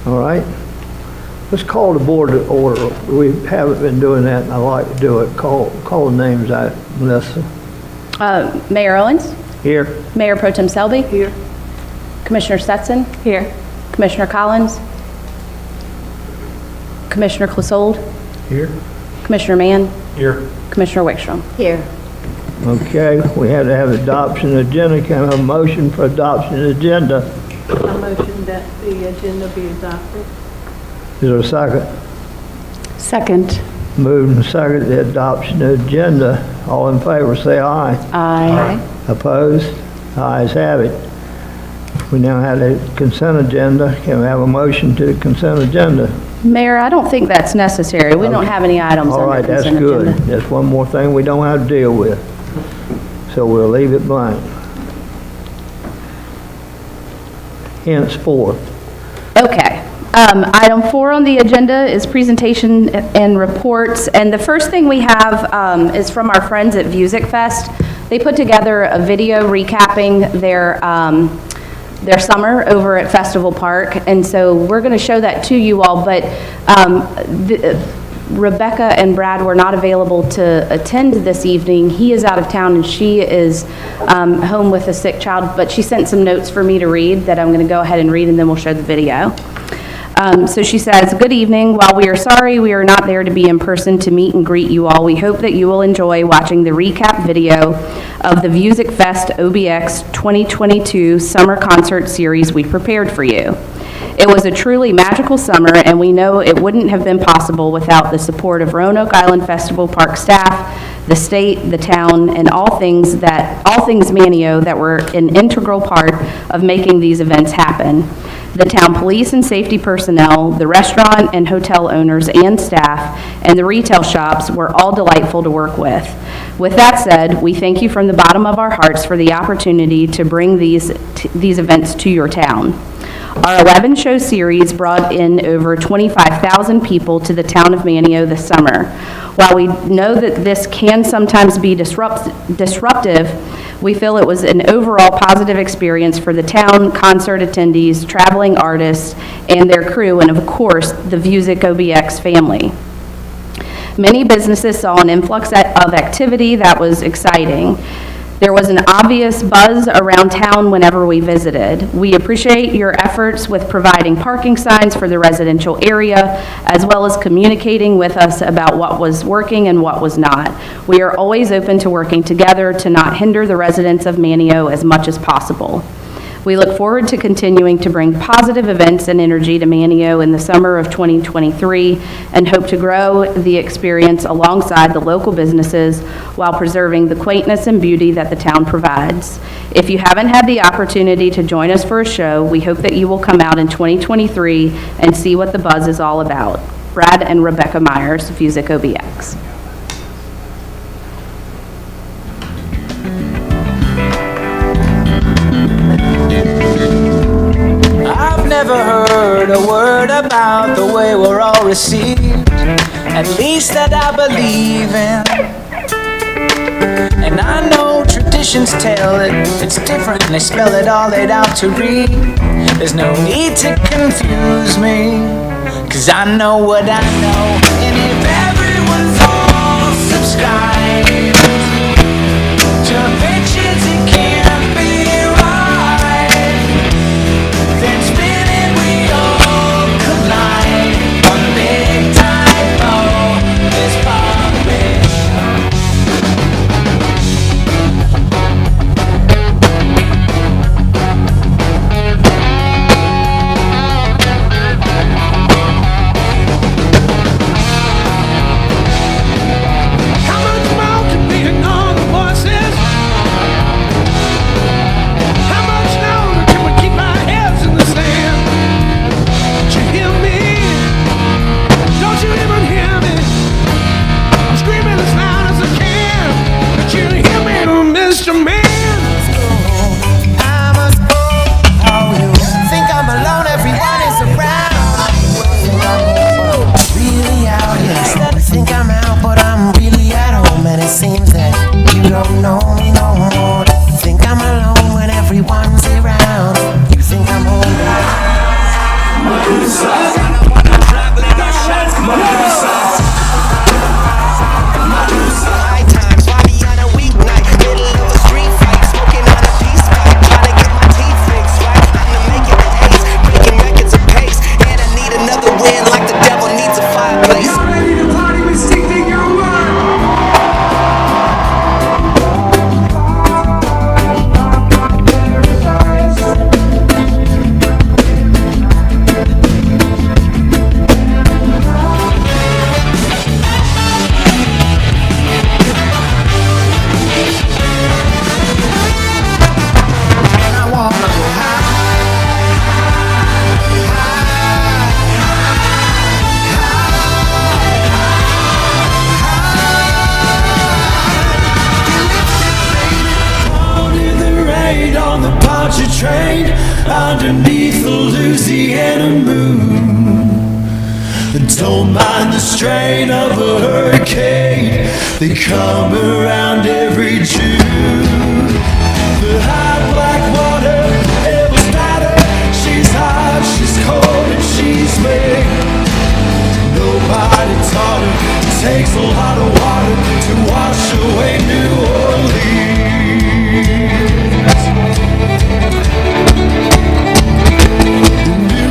All right. Let's call the board to order. We haven't been doing that, and I like to do it. Call the names out, Melissa. Mayor Owens? Here. Mayor Pro Tem Selby? Here. Commissioner Stetson? Here. Commissioner Collins? Commissioner Clissold? Here. Commissioner Mann? Here. Commissioner Wickstrom? Here. Okay, we had to have adoption agenda. Can I have a motion for adoption agenda? I motion that the agenda be adopted. Is there a second? Second. Moved and seconded the adoption agenda. All in favor, say aye. Aye. Opposed? Ayes have it. We now have a consent agenda. Can we have a motion to the consent agenda? Mayor, I don't think that's necessary. We don't have any items All on right, the that's consent good. agenda. That's one more thing we don't have to deal with. So we'll leave it blank. Henceforth. Okay. Item 4 on the agenda is presentation and reports. And the first thing we have is from our friends at Music Fest. They put together a video recapping their summer over at Festival Park. And so we're going to show that to you all. But Rebecca and Brad were not available to attend this evening. He is out of town and she is home with a sick child. But she sent some notes for me to read that I'm going to go ahead and read, and then we'll show the video. So she says, "Good evening. While we are sorry we are not there to be in person to meet and greet you all, we hope that you will enjoy watching the recap video of the Music Fest OBX 2022 Summer Concert Series we prepared for you. It was a truly magical summer, and we know it wouldn't have been possible without the support of Roanoke Island Festival Park staff, the state, the town, and all things Manteo that were an integral part of making these events happen. The town police and safety personnel, the restaurant and hotel owners and staff, and the retail shops were all delightful to work with. With that said, we thank you from the bottom of our hearts for the opportunity to bring these events to your town. Our 11-show series brought in over 25,000 people to the town of Manteo this summer. While we know that this can sometimes be disruptive, we feel it was an overall positive experience for the town, concert attendees, traveling artists, and their crew, and of course, the Music OBX family. Many businesses saw an influx of activity that was exciting. There was an obvious buzz around town whenever we visited. We appreciate your efforts with providing parking signs for the residential area, as well as communicating with us about what was working and what was not. We are always open to working together to not hinder the residents of Manteo as much as possible. We look forward to continuing to bring positive events and energy to Manteo in the summer of 2023 and hope to grow the experience alongside the local businesses while preserving the quaintness and beauty that the town provides. If you haven't had the opportunity to join us for a show, we hope that you will come out in 2023 and see what the buzz is all about. Brad and Rebecca Myers, Music OBX. Never heard a word about the way we're all received, at least that I believe in. And I know traditions tell it, it's different and they spell it all out to read. There's no need to confuse me, 'cause I know what I know. And if everyone's all subscribed to pictures it can't be right, then spinning we all collide on the big typo is published. How much more can be ignored? watch a train underneath the Louisiana moon. Don't mind the strain of a hurricane, they come around every June. The high black water, it was better. She's hot, she's cold, and she's made. Nobody taught her, it takes a lot of water to wash away New Orleans. New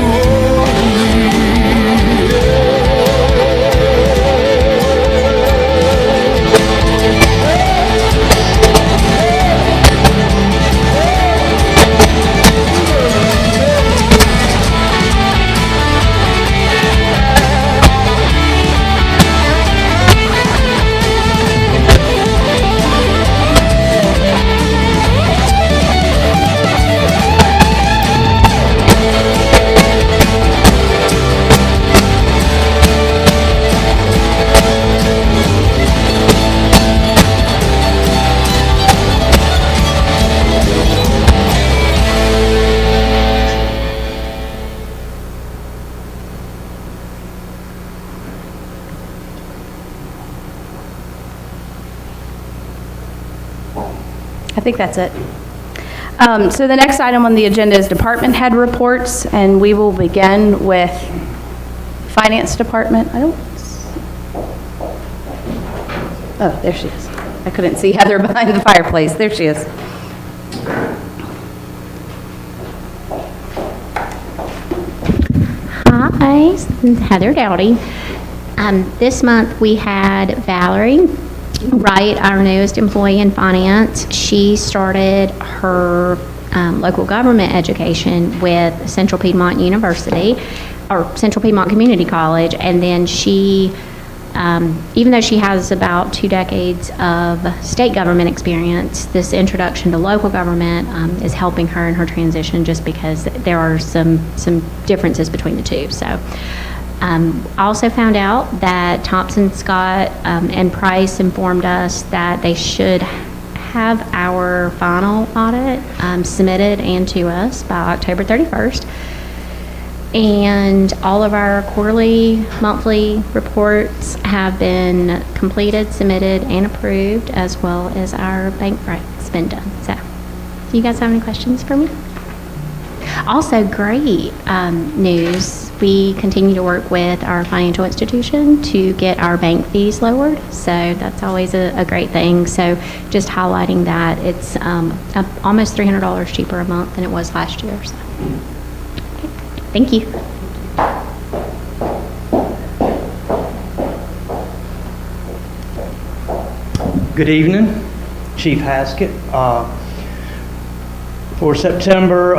I think that's it. So the next item on the agenda is department head reports, and we will begin with Finance Department. Oh, there she is. I couldn't see Heather behind the fireplace. There she is. Hi, this is Heather Dowdy. This month we had Valerie Wright, our newest employee in finance. She started her local government education with Central Piedmont University, or Central Piedmont Community College, and then she, even though she has about 2 decades of state government experience, this introduction to local government is helping her in her transition just because there are some differences between the two. So. I also found out that Thompson, Scott, and Price informed us that they should have our final audit submitted and to us by October 31st. And all of our quarterly, monthly reports have been completed, submitted, and approved, as well as our bank break's been done. So, do you guys have any questions for me? Also, great news. We continue to work with our financial institution to get our bank fees lowered, so that's always a great thing. So just highlighting that it's almost $300 cheaper a month than it was last year. So. Okay. Thank you. Good evening, Chief Haskett. For September,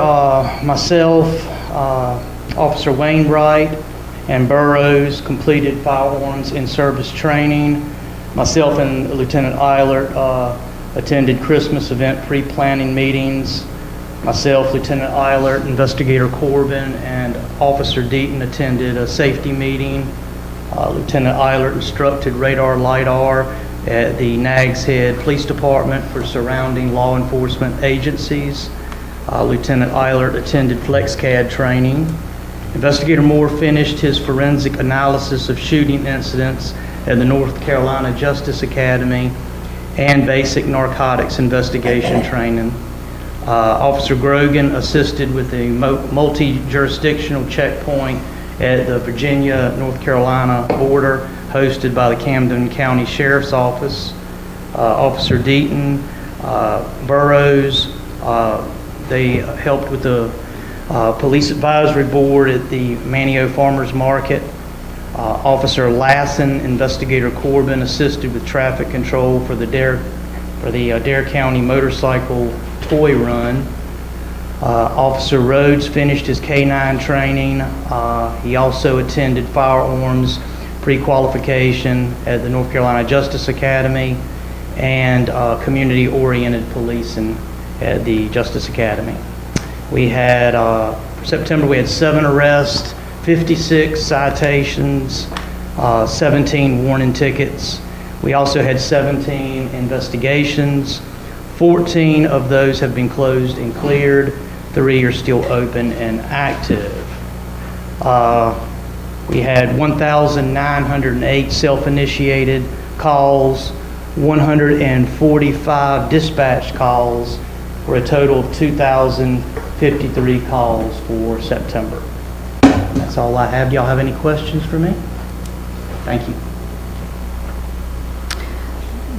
myself, Officer Wainwright, and Burrows completed firearms in service training. Myself and Lieutenant Eilert attended Christmas event pre-planning meetings. Myself, Lieutenant Eilert, Investigator Corbin, and Officer Deaton attended a safety meeting. Lieutenant Eilert instructed radar LiDAR at the Nags Head Police Department for surrounding law enforcement agencies. Lieutenant Eilert attended FlexCAD training. Investigator Moore finished his forensic analysis of shooting incidents at the North Carolina Justice Academy and basic narcotics investigation training. Officer Grogan assisted with the multi-jurisdictional checkpoint at the Virginia-North Carolina border hosted by the Camden County Sheriff's Office. Officer Deaton, Burrows, they helped with the Police Advisory Board at the Manteo Farmers Market. Officer Lassen, Investigator Corbin assisted with traffic control for the Dare County Motorcycle Toy Run. Officer Rhodes finished his K-9 training. He also attended firearms pre-qualification at the North Carolina Justice Academy and community-oriented policing at the Justice Academy. We had, for September, we had 7 arrests, 56 citations, 17 warning tickets. We also had 17 investigations. 14 of those have been closed and cleared. 3 are still open and active. We had 1,908 self-initiated calls, 145 dispatch calls, for a total of 2,053 calls for September. That's all I have. Do y'all have any questions for me? Thank you.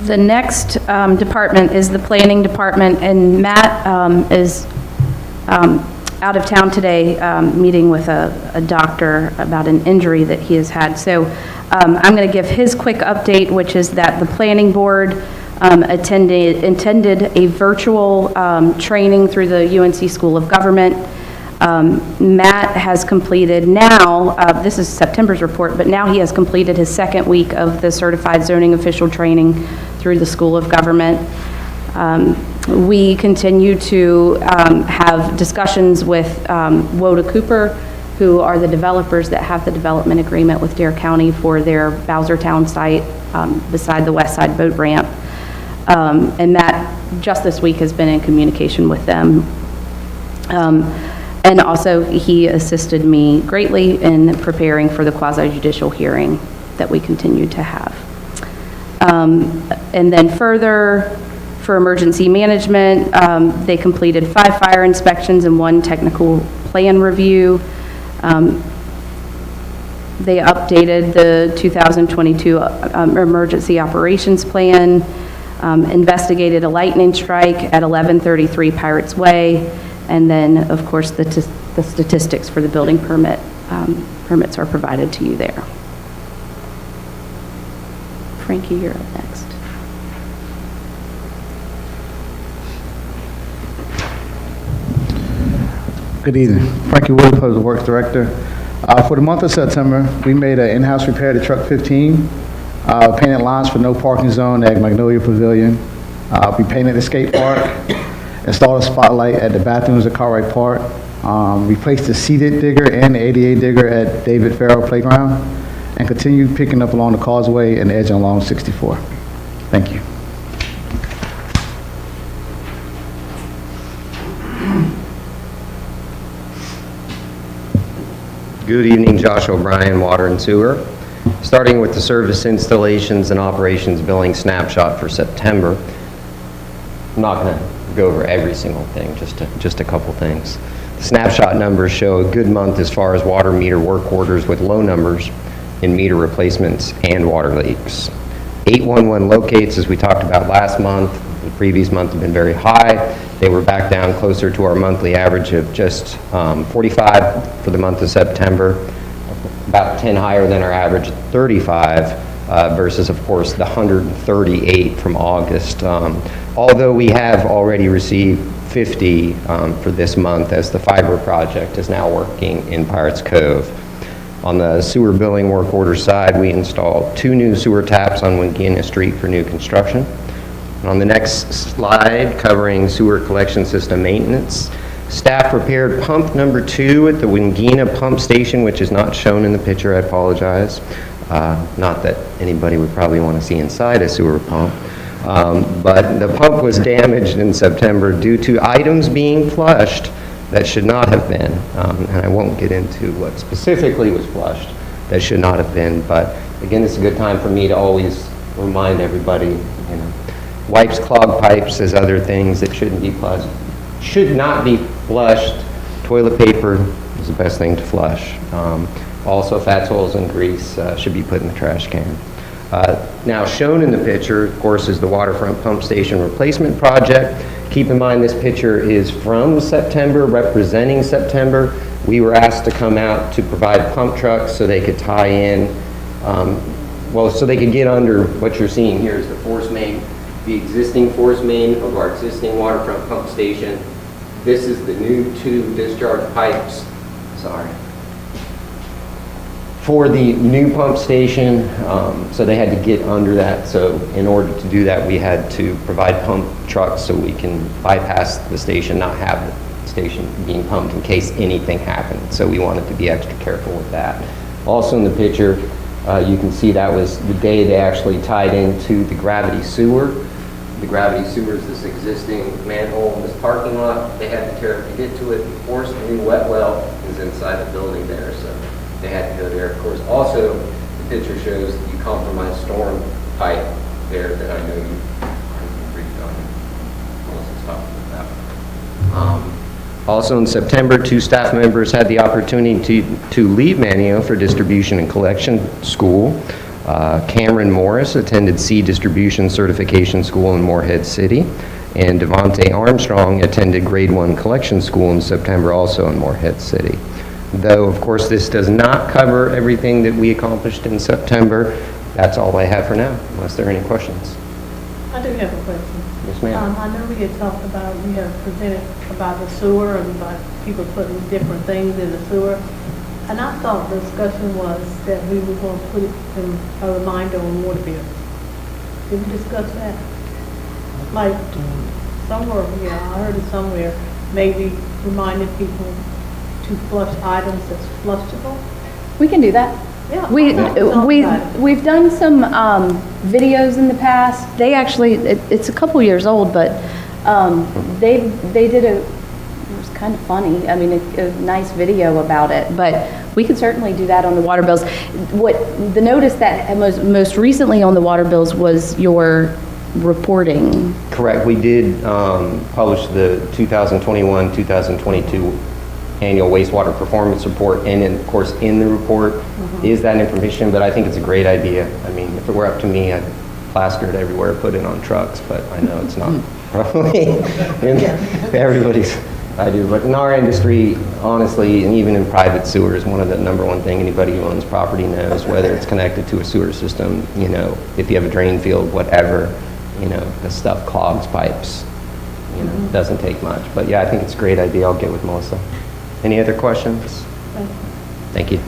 The next department is the planning department, and Matt is out of town today, meeting with a doctor about an injury that he has had. So I'm going to give his quick update, which is that the planning board attended a virtual training through the UNC School of Government. Matt has completed now, this is September's report, but now he has completed his second week of the certified zoning official training through the School of Government. We continue to have discussions with Woda Cooper, who are the developers that have the development agreement with Dare County for their Bowsertown site beside the West Side Boat Ramp. And Matt, just this week, has been in communication with them. And also, he assisted me greatly in preparing for the quasi-judicial hearing that we continue to have. And then further, for emergency management, they completed 5 fire inspections and 1 technical plan review. They updated the 2022 emergency operations plan, investigated a lightning strike at 1133 Pirates Way, and then, of course, the statistics for the building permits are provided to you there. Frankie, you're up next. Good evening. Frankie Wood, Public Works Director. For the month of September, we made an in-house repair to Truck 15, painted lines for no parking zone at Magnolia Pavilion. We painted the skate park, installed a spotlight at the bathrooms at Cartwright Park, replaced the seated digger and the ADA digger at David Farrell Playground, and continued picking up along the causeway and edging along 64. Thank you. Good evening, Josh O'Brien, Water and Sewer. Starting with the service installations and operations billing snapshot for September. I'm not going to go over every single thing, just a couple things. The snapshot numbers show a good month as far as water meter work orders with low numbers in meter replacements and water leaks. 811 locates, as we talked about last month, the previous month have been very high. They were back down closer to our monthly average of just 45 for the month of September, about 10 higher than our average 35 versus, of course, the 138 from August. Although we have already received 50 for this month as the fiber project is now working in Pirates Cove. On the sewer billing work order side, we installed 2 new sewer taps on Wingina Street for new construction. And on the next slide, covering sewer collection system maintenance, staff repaired pump number 2 at the Wingina pump station, which is not shown in the picture, I apologize. Not that anybody would probably want to see inside a sewer pump. But the pump was damaged in September due to items being flushed that should not have been. And I won't get into what specifically was flushed that should not have been. But again, it's a good time for me to always remind everybody, wipes, clog pipes, as other things that shouldn't be flushed. Should not be flushed. Toilet paper is the best thing to flush. Also, fats, oils, and grease should be put in the trash can. Now, shown in the picture, of course, is the waterfront pump station replacement project. Keep in mind, this picture is from September, representing September. We were asked to come out to provide pump trucks so they could tie in, so they could get under what you're seeing here is the force main, the existing force main of our existing waterfront pump station. This is the new 2 discharge pipes, for the new pump station, so they had to get under that. So in order to do that, we had to provide pump trucks so we can bypass the station, not have the station being pumped in case anything happened. So we wanted to be extra careful with that. Also in the picture, you can see that was the day they actually tied into the gravity sewer. the gravity sewers, this existing manhole in this parking lot. They had to tear it to get to it. Of course, the new wet well is inside the building there, so they had to go there. Of course, also, the picture shows the compromised storm pipe there that I know you briefed on. Melissa's talking about. Also in September, 2 staff members had the opportunity to leave Manteo for distribution and collection school. Cameron Morris attended C Distribution Certification School in Morehead City, and Devontae Armstrong attended Grade 1 Collection School in September, also in Morehead City. Though, of course, this does not cover everything that we accomplished in September, that's all I have for now, unless there are any questions. I do have a question. Yes, ma'am. I know we had talked about, we had presented about the sewer and about people putting different things in the sewer. And I thought the discussion was that we were going to put it in a reminder on water bill. Did we discuss that? Like, somewhere, yeah, I heard it somewhere, maybe reminding people to flush items that's flushable. We can do that. Yeah, I thought we talked about it. We've done some videos in the past. They actually, it's a couple years old, but they did it was kind of funny. I mean, a nice video about it, but we could certainly do that on the water bills. What the notice that most recently on the water bills was your reporting. Correct. We did publish the 2021-2022 annual wastewater performance report, and of course in the report is that information, but I think it's a great idea. I mean, if it were up to me, I'd plaster it everywhere, put it on trucks, but I know it's not probably in everybody's idea. But in our industry, honestly, and even in private sewers, one of the #1 thing anybody who owns property knows, whether it's connected to a sewer system, you know, if you have a drain field, whatever, you know, the stuff clogs pipes. You know, it doesn't take much. But yeah, I think it's a great idea. I'll get with Melissa. Any other questions? Thank you.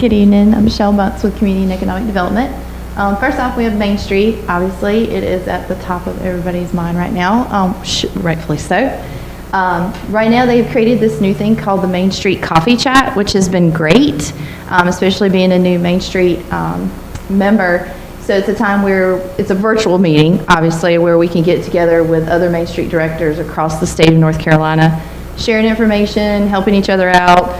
Good evening. I'm Michelle Bunce with Community and Economic Development. First off, we have Main Street. Obviously, it is at the top of everybody's mind right now, rightfully so. Right now, they've created this new thing called the Main Street Coffee Chat, which has been great, especially being a new Main Street member. So it's a time where it's a virtual meeting, obviously, where we can get together with other Main Street directors across the state of North Carolina, sharing information, helping each other out.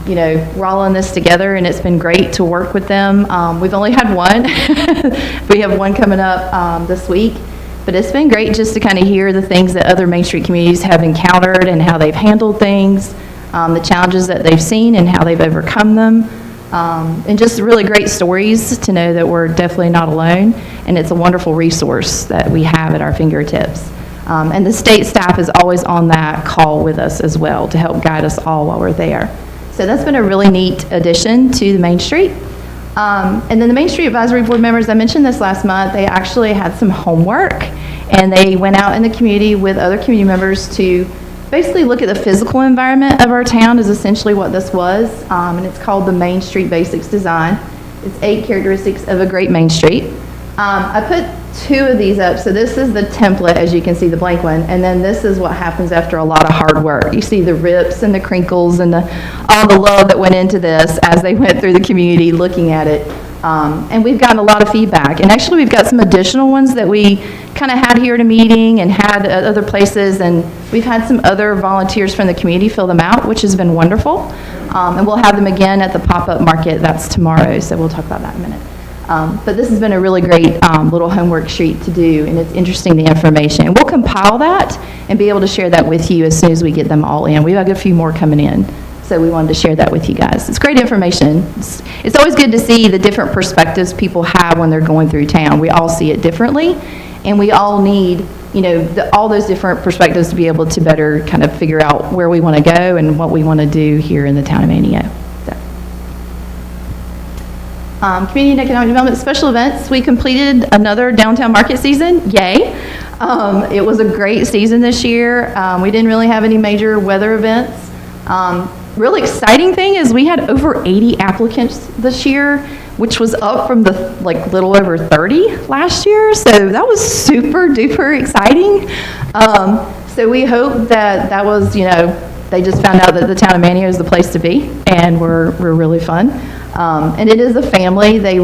You know, we're all in this together, and it's been great to work with them. We've only had one. We have one coming up this week. But it's been great just to kind of hear the things that other Main Street communities have encountered and how they've handled things, the challenges that they've seen and how they've overcome them, and just really great stories to know that we're definitely not alone, and it's a wonderful resource that we have at our fingertips. And the state staff is always on that call with us as well to help guide us all while we're there. So that's been a really neat addition to the Main Street. And then the Main Street Advisory Board members, I mentioned this last month, they actually had some homework, and they went out in the community with other community members to basically look at the physical environment of our town is essentially what this was, and it's called the Main Street Basics Design. It's 8 characteristics of a great Main Street. I put 2 of these up, so this is the template, as you can see, the blank one, and then this is what happens after a lot of hard work. You see the rips and the crinkles and all the love that went into this as they went through the community looking at it. And we've gotten a lot of feedback, and actually we've got some additional ones that we kind of had here at a meeting and had at other places, and we've had some other volunteers from the community fill them out, which has been wonderful. And we'll have them again at the pop-up market. That's tomorrow, so we'll talk about that in a minute. But this has been a really great little homework sheet to do, and it's interesting, the information. And we'll compile that and be able to share that with you as soon as we get them all in. We've got a few more coming in, so we wanted to share that with you guys. It's great information. It's always good to see the different perspectives people have when they're going through town. We all see it differently, and we all need, you know, all those different perspectives to be able to better kind of figure out where we want to go and what we want to do here in the town of Manteo. Community and Economic Development special events. We completed another downtown market season. Yay. It was a great season this year. We didn't really have any major weather events. Really exciting thing is we had over 80 applicants this year. which was up from the like little over 30 last year. So that was super duper exciting. So we hope that that was, they just found out that the town of Manteo is the place to be, and we're really fun. And it is a family. They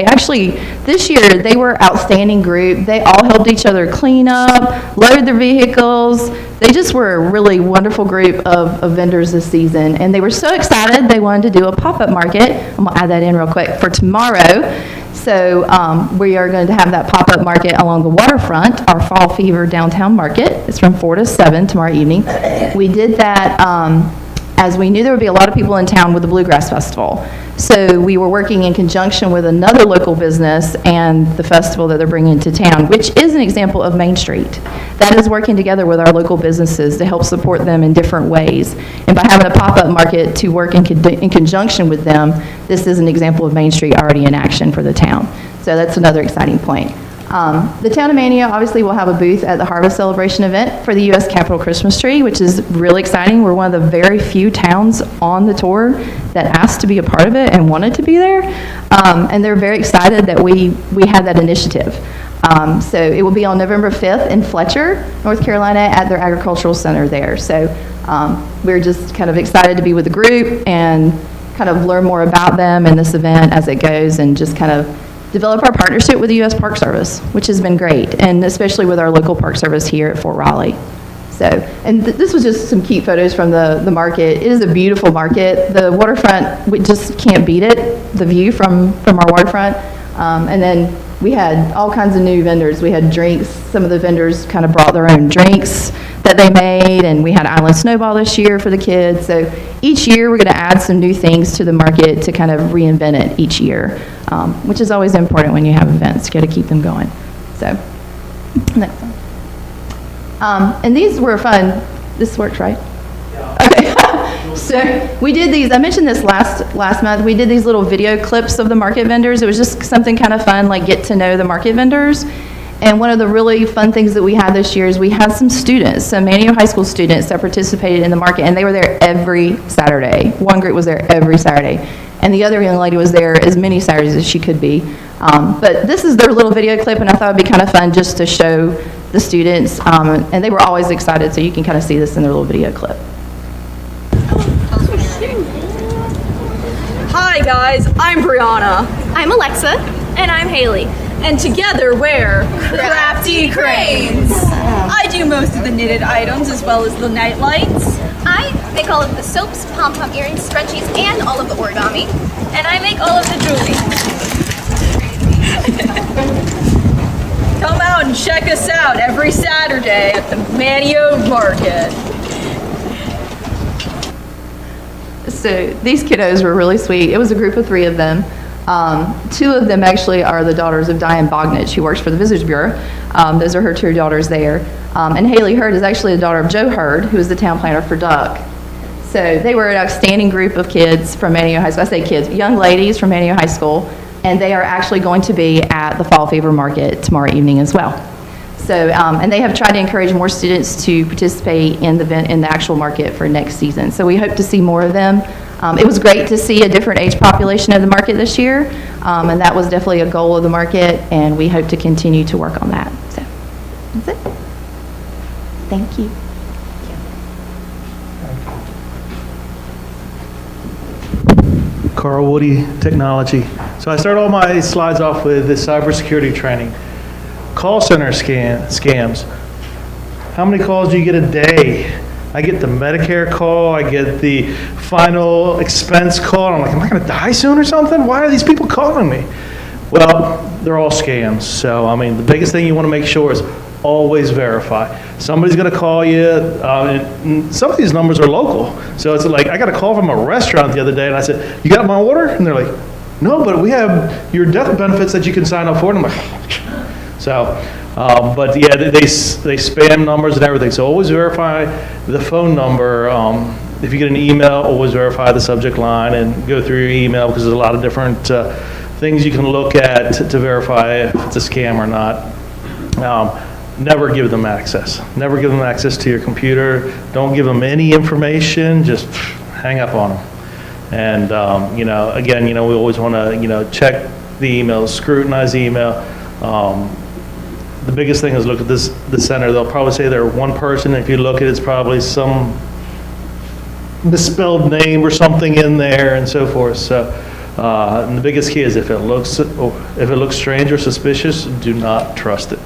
actually, this year, they were outstanding group. They all helped each other clean up, load their vehicles. They just were a really wonderful group of vendors this season. And they were so excited, they wanted to do a pop-up market. I'm gonna add that in real quick for tomorrow. So we are going to have that pop-up market along the waterfront, our Fall Fever downtown market. It's from 4 to 7 tomorrow evening. We did that as we knew there would be a lot of people in town with the Bluegrass Festival. So we were working in conjunction with another local business and the festival that they're bringing to town, which is an example of Main Street. That is working together with our local businesses to help support them in different ways. And by having a pop-up market to work in conjunction with them, this is an example of Main Street already in action for the town. So that's another exciting point. The town of Manteo obviously will have a booth at the Harvest Celebration event for the U.S. Capitol Christmas tree, which is really exciting. We're one of the very few towns on the tour that asked to be a part of it and wanted to be there. And they're very excited that we had that initiative. So it will be on November 5th in Fletcher, North Carolina at their agricultural center there. So we're just kind of excited to be with the group and kind of learn more about them and this event as it goes, and just kind of develop our partnership with the U.S. Park Service, which has been great, and especially with our local Park Service here at Fort Raleigh. So, and this was just some cute photos from the market. It is a beautiful market. The waterfront, we just can't beat it, the view from our waterfront. And then we had all kinds of new vendors. We had drinks. Some of the vendors kind of brought their own drinks that they made, and we had Island Snowball this year for the kids. So each year we're going to add some new things to the market to kind of reinvent it each year, which is always important when you have events. You got to keep them going. So next one. And these were fun. This works, right? Okay. So we did these, I mentioned this last month, we did these little video clips of the market vendors. It was just something kind of fun, like get to know the market vendors. And one of the really fun things that we had this year is we had some students, some Manteo High School students that participated in the market, and they were there every Saturday. One group was there every Saturday, and the other young lady was there as many Saturdays as she could be. But this is their little video clip, and I thought it'd be kind of fun just to show the students, and they were always excited, so you can kind of see this in their little video clip. Hi guys, I'm Brianna. I'm Alexa. And I'm Haley. And together we're Crafty Cranes. I do most of the knitted items as well as the night lights. I make all of the soaps, pom-pom earrings, scrunchies, and all of the origami. And I make all of the jewelry. Come out and check us out every Saturday at the Manteo Market. So these kiddos were really sweet. It was a group of 3 of them. 2 of them actually are the daughters of Diane Bognich, who works for the Visitors Bureau. Those are her 2 daughters there. And Haley Hurd is actually the daughter of Joe Hurd, who is the town planner for Duck. So they were an outstanding group of kids from Manteo High School. I say kids, young ladies from Manteo High School. And they are actually going to be at the Fall Fever Market tomorrow evening as well. So, and they have tried to encourage more students to participate in the actual market for next season. So we hope to see more of them. It was great to see a different age population of the market this year, and that was definitely a goal of the market, and we hope to continue to work on that. So that's it. Thank you. Carl Woody, Technology. So I start all my slides off with the cybersecurity training. Call center scams. How many calls do you get a day? I get the Medicare call, I get the final expense call, I'm like, am I going to die soon or something? Why are these people calling me? Well, they're all scams. So, I mean, the biggest thing you want to make sure is always verify. Somebody's going to call you, and some of these numbers are local. So it's like, I got a call from a restaurant the other day, and I said, you got my order? And they're like, no, but we have your death benefits that you can sign up for. And I'm like, so, but yeah, they spam numbers and everything. So always verify the phone number. If you get an email, always verify the subject line and go through your email, because there's a lot of different things you can look at to verify if it's a scam or not. Never give them access. Never give them access to your computer. Don't give them any information. Just hang up on them. And, again, we always want to, check the emails, scrutinize the email. The biggest thing is look at the center. They'll probably say they're one person. If you look at it, it's probably some misspelled name or something in there and so forth. So, and the biggest key is if it looks strange or suspicious, do not trust it.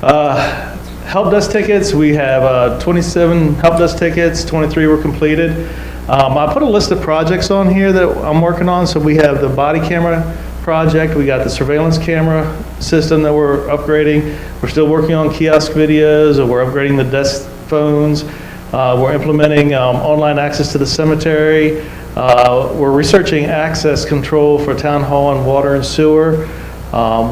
Help desk tickets, we have 27 help desk tickets, 23 were completed. I put a list of projects on here that I'm working on. So we have the body camera project, we got the surveillance camera system that we're upgrading. We're still working on kiosk videos, or we're upgrading the desk phones. We're implementing online access to the cemetery. We're researching access control for town hall and water and sewer.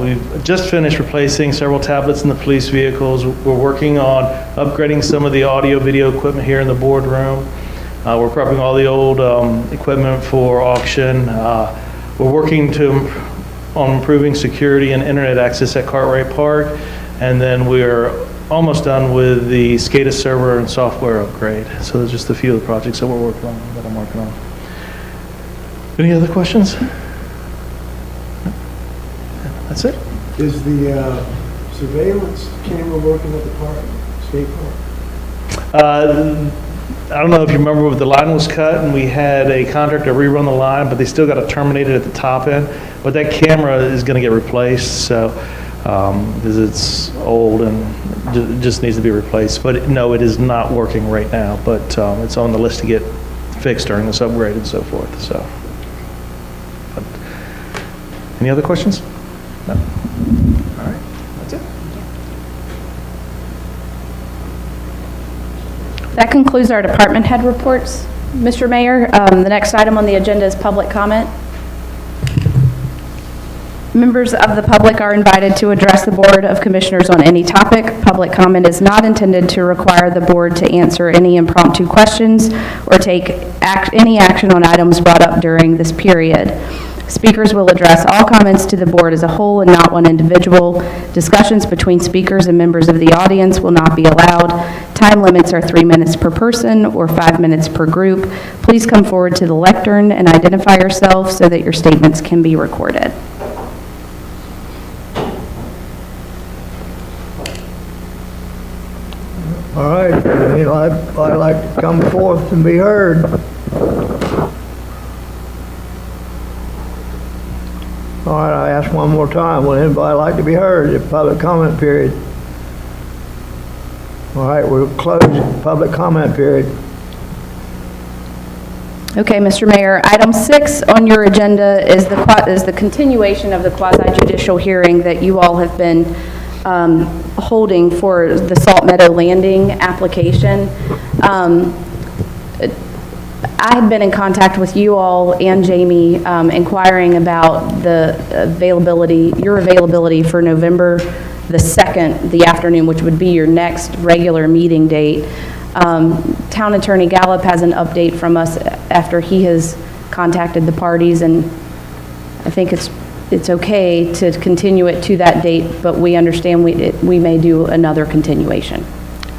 We've just finished replacing several tablets in the police vehicles. We're working on upgrading some of the audio video equipment here in the boardroom. We're prepping all the old equipment for auction. We're working on improving security and internet access at Cartwright Park. And then we're almost done with the SCADA server and software upgrade. So there's just a few of the projects that I'm working on. Any other questions? That's it. Is the surveillance camera working at the park, state park? I don't know if you remember when the line was cut and we had a contractor rerun the line, but they still got to terminate it at the top end. But that camera is going to get replaced, so because it's old and just needs to be replaced. But no, it is not working right now, but it's on the list to get fixed during this upgrade and so forth. So, but, any other questions? No. All right, that's it. That concludes our department head reports, Mr. Mayor. The next item on the agenda is public comment. Members of the public are invited to address the Board of Commissioners on any topic. Public comment is not intended to require the board to answer any impromptu questions or take any action on items brought up during this period. Speakers will address all comments to the board as a whole and not one individual. Discussions between speakers and members of the audience will not be allowed. Time limits are 3 minutes per person or 5 minutes per group. Please come forward to the lectern and identify yourself so that your statements can be recorded. All right, I'd like to come forth and be heard. All right, I ask one more time, would anybody like to be heard at public comment period? All right, we'll close the public comment period. Okay, Mr. Mayor, item 6 on your agenda is the continuation of the quasi-judicial hearing that you all have been holding for the Salt Meadow Landing application. I had been in contact with you all and Jamie inquiring about your availability for November the 2nd, the afternoon, which would be your next regular meeting date. Town Attorney Gallup has an update from us after he has contacted the parties, and I think it's okay to continue it to that date, but we understand we may do another continuation.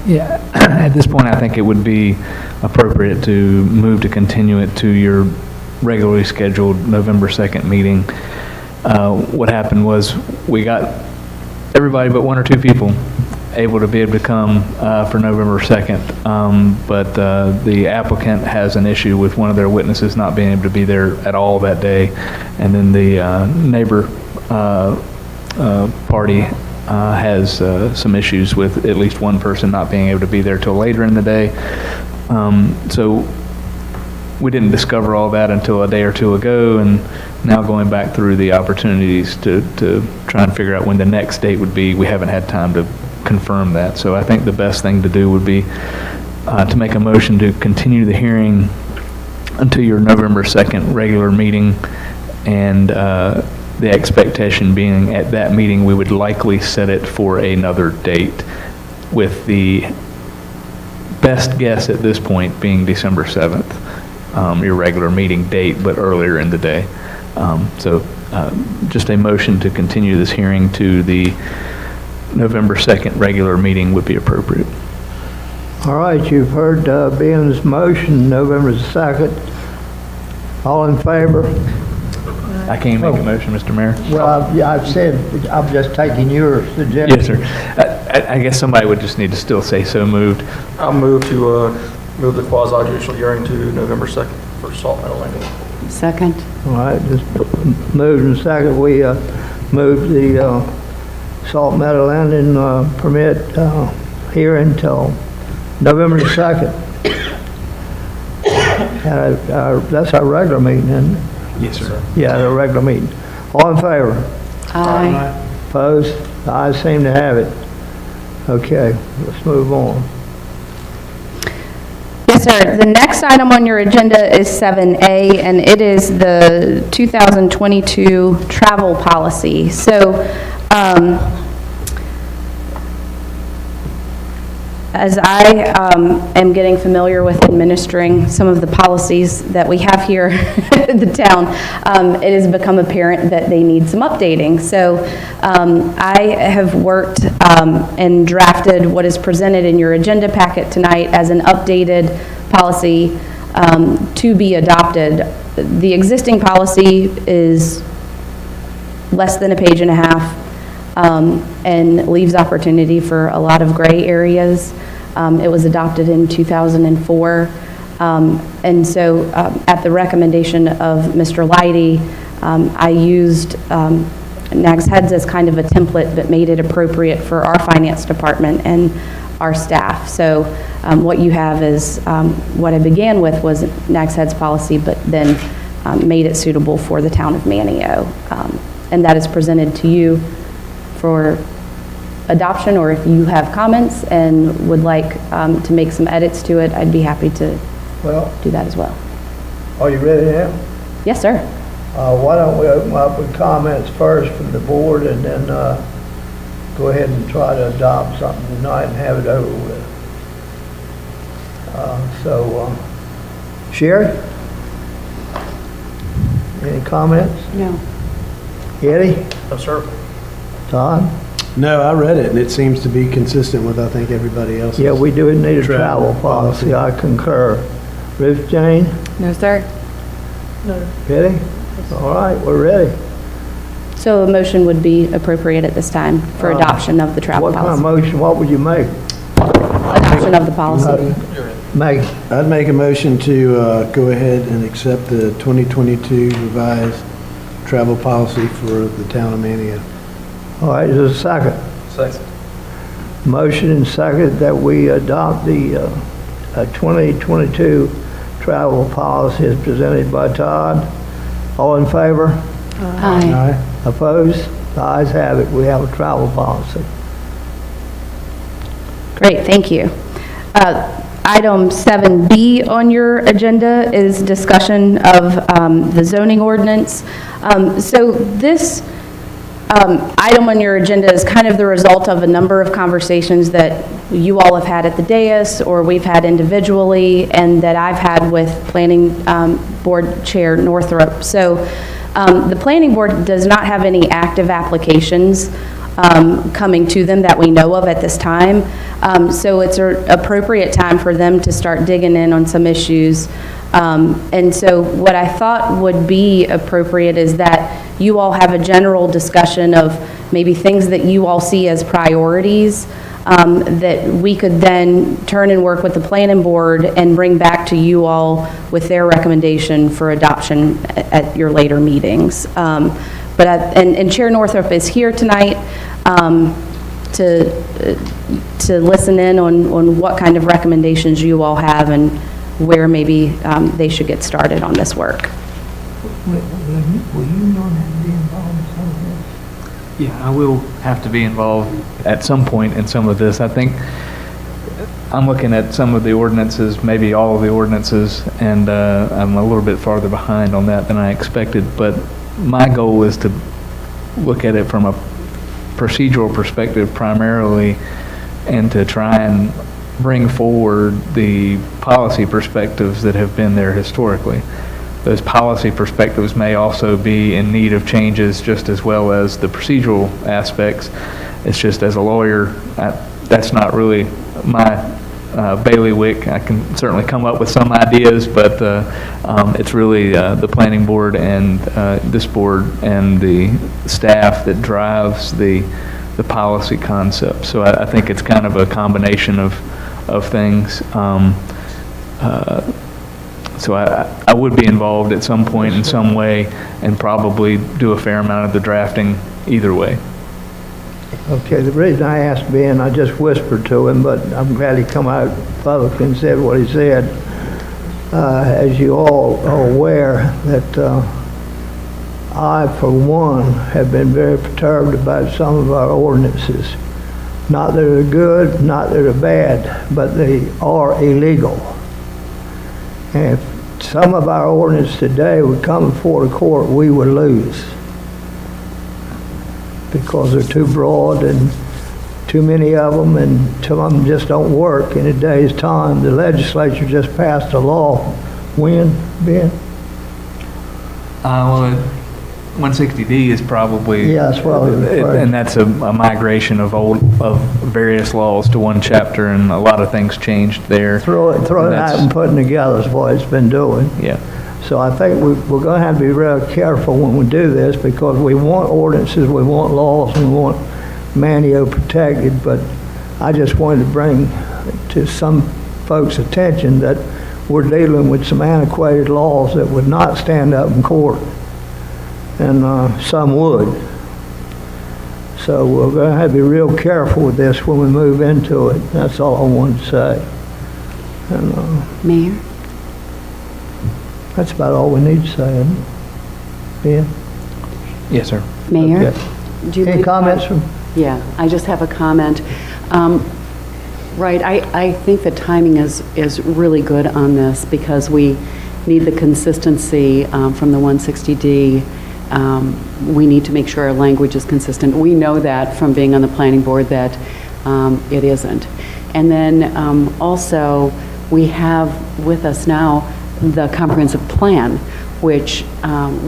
Yeah, at this point, I think it would be appropriate to move to continue it to your regularly scheduled November 2nd meeting. What happened was we got everybody but 1 or 2 people able to be able to come for November 2nd, but the applicant has an issue with one of their witnesses not being able to be there at all that day, and then the neighbor party has some issues with at least one person not being able to be there till later in the day. So we didn't discover all that until a day or 2 ago, and now going back through the opportunities to try and figure out when the next date would be, we haven't had time to confirm that. So I think the best thing to do would be to make a motion to continue the hearing until your November 2nd regular meeting, and the expectation being at that meeting we would likely set it for another date, with the best guess at this point being December 7th, your regular meeting date, but earlier in the day. So just a motion to continue this hearing to the November 2nd regular meeting would be appropriate. All right, you've heard Ben's motion, November the 2nd. All in favor? I can't make a motion, Mr. Mayor. Well, I've said, I'm just taking your suggestion. Yes, sir. I guess somebody would just need to still say so moved. I'll move to move the quasi-judicial hearing to November 2nd for Salt Meadow Landing. Second. All right, just moved and second, we moved the Salt Meadow Landing permit hearing until November the 2nd. That's our regular meeting, isn't it? Yes, sir. Yeah, the regular meeting. All in favor? Aye. Opposed? The ayes seem to have it. Okay, let's move on. Yes, sir. The next item on your agenda is 7A, and it is the 2022 travel policy. So, as I am getting familiar with administering some of the policies that we have here in the town, it has become apparent that they need some updating. So I have worked and drafted what is presented in your agenda packet tonight as an updated policy to be adopted. The existing policy is less than a page and a half. And leaves opportunity for a lot of gray areas. It was adopted in 2004. And so at the recommendation of Mr. Leidy, I used NAG's heads as kind of a template but made it appropriate for our finance department and our staff. So what you have is what I began with was NAG's heads policy, but then made it suitable for the town of Manteo. And that is presented to you for adoption, or if you have comments and would like to make some edits to it, I'd be happy to do that as well. Are you ready now? Yes, sir. Why don't we open up with comments first from the board and then go ahead and try to adopt something tonight and have it over with. Sherry? Any comments? No. Eddie? No, sir. Todd? No, I read it, and it seems to be consistent with, I think, everybody else's. Yeah, we do need a travel policy. I concur. Ruth Jane? No, sir. No. Ready? All right, we're ready. So a motion would be appropriate at this time for adoption of the travel What kind of policy. motion, what would you make? Adoption of the policy. Make. I'd make a motion to go ahead and accept the 2022 revised travel policy for the town of Manteo. All right, is there a second? Second. Motion and second that we adopt the 2022 travel policy as presented by Todd. All in favor? Aye. Opposed? The ayes have it. We have a travel policy. Great, thank you. Item 7B on your agenda is discussion of the zoning ordinance. So this item on your agenda is kind of the result of a number of conversations that you all have had at the dais or we've had individually and that I've had with Planning Board Chair Northrup. So the Planning Board does not have any active applications coming to them that we know of at this time. So it's an appropriate time for them to start digging in on some issues. And so what I thought would be appropriate is that you all have a general discussion of maybe things that you all see as priorities that we could then turn and work with the planning board and bring back to you all with their recommendation for adoption at your later meetings. And Chair Northrup is here tonight to listen in on what kind of recommendations you all have and where maybe they should get started on this work. Will you not have to be involved in some of this? Yeah, I will have to be involved at some point in some of this. I think I'm looking at some of the ordinances, maybe all of the ordinances, and I'm a little bit farther behind on that than I expected. But my goal is to look at it from a procedural perspective primarily and to try and bring forward the policy perspectives that have been there historically. Those policy perspectives may also be in need of changes just as well as the procedural aspects. It's just as a lawyer, that's not really my bailiwick. I can certainly come up with some ideas, but it's really the planning board and this board and the staff that drives the policy concept. So I think it's kind of a combination of things. So I would be involved at some point in some way and probably do a fair amount of the drafting either way. Okay, the reason I asked Ben, I just whispered to him, but I'm glad he come out public and said what he said. As you all are aware, that I, for one, have been very perturbed about some of our ordinances. Not that they're good, not that they're bad, but they are illegal. And if some of our ordinance today would come before the court, we would lose, because they're too broad and too many of them, and some of them just don't work in a day's time. The legislature just passed a law. When, Ben? Well, 160D is probably, Yeah, that's what I was referring. and that's a migration of various laws to one chapter, and a lot of things changed there. Throwing And out that's- and putting together is what it's been doing. Yeah. So I think we're going to have to be real careful when we do this, because we want ordinances, we want laws, and we want Manteo protected, but I just wanted to bring to some folks' attention that we're dealing with some antiquated laws that would not stand up in court, and some would. So we're going to have to be real careful with this when we move into it. That's all I wanted to say. And Mayor? that's about all we need to say, isn't it? Ben? Yes, sir. Mayor? Okay. Do you Any mind- comments from? Yeah, I just have a comment. Right, I think the timing is really good on this, because we need the consistency from the 160D. We need to make sure our language is consistent. We know that from being on the planning board that it isn't. And then also, we have with us now the comprehensive plan, which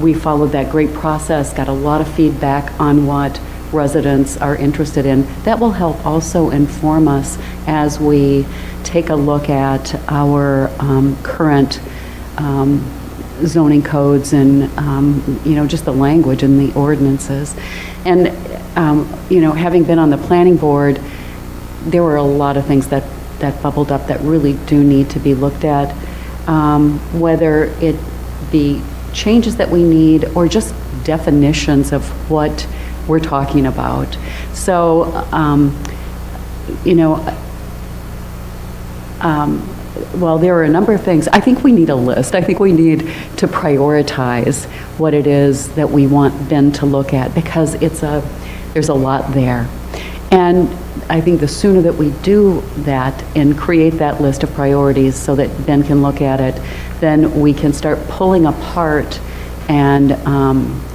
we followed that great process, got a lot of feedback on what residents are interested in. That will help also inform us as we take a look at our current zoning codes and, just the language and the ordinances. And, having been on the planning board, there were a lot of things that bubbled up that really do need to be looked at, whether it be changes that we need or just definitions of what we're talking about. So, well, there are a number of things. I think we need a list. I think we need to prioritize what it is that we want Ben to look at, because there's a lot there. And I think the sooner that we do that and create that list of priorities so that Ben can look at it, then we can start pulling apart and,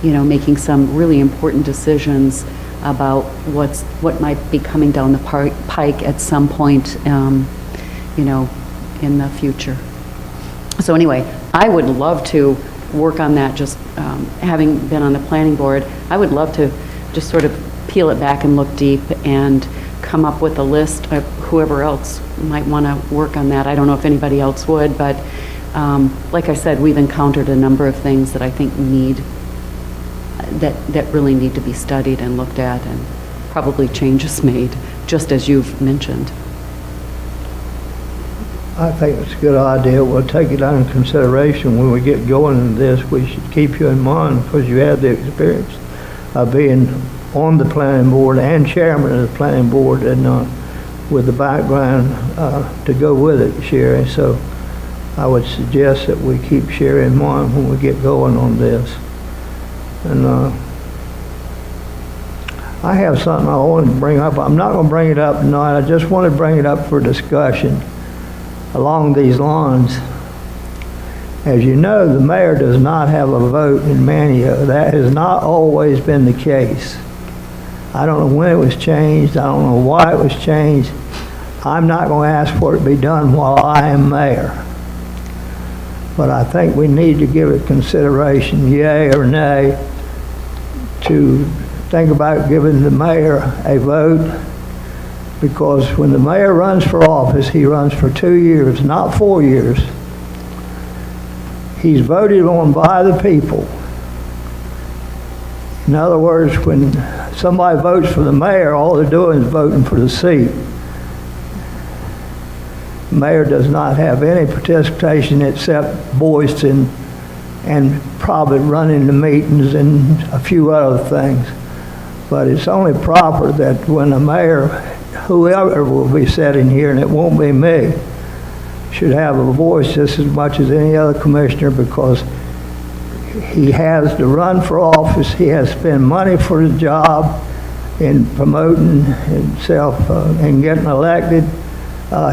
making some really important decisions about what might be coming down the pike at some point, in the future. So anyway, I would love to work on that, just having been on the planning board. I would love to just sort of peel it back and look deep and come up with a list of whoever else might want to work on that. I don't know if anybody else would, but like I said, we've encountered a number of things that I think that really need to be studied and looked at, and probably changes made, just as you've mentioned. I think it's a good idea. We'll take it under consideration when we get going in this. We should keep you in mind, because you have the experience of being on the planning board and chairman of the planning board, and with the background to go with it, Sherry. So I would suggest that we keep Sherry in mind when we get going on this. And I have something I want to bring up. I'm not going to bring it up tonight. I just want to bring it up for discussion along these lines. As you know, the mayor does not have a vote in Manteo. That has not always been the case. I don't know when it was changed. I don't know why it was changed. I'm not going to ask for it to be done while I am mayor. But I think we need to give it consideration, yay or nay, to think about giving the mayor a vote Because when the mayor runs for office, he runs for 2 years, not 4 years. He's voted on by the people. In other words, when somebody votes for the mayor, all they're doing is voting for the seat. The mayor does not have any participation except voicing and probably running the meetings and a few other things. But it's only proper that when the mayor, whoever will be sitting here, and it won't be me, should have a voice just as much as any other commissioner, because he has to run for office, he has to spend money for the job in promoting himself and getting elected.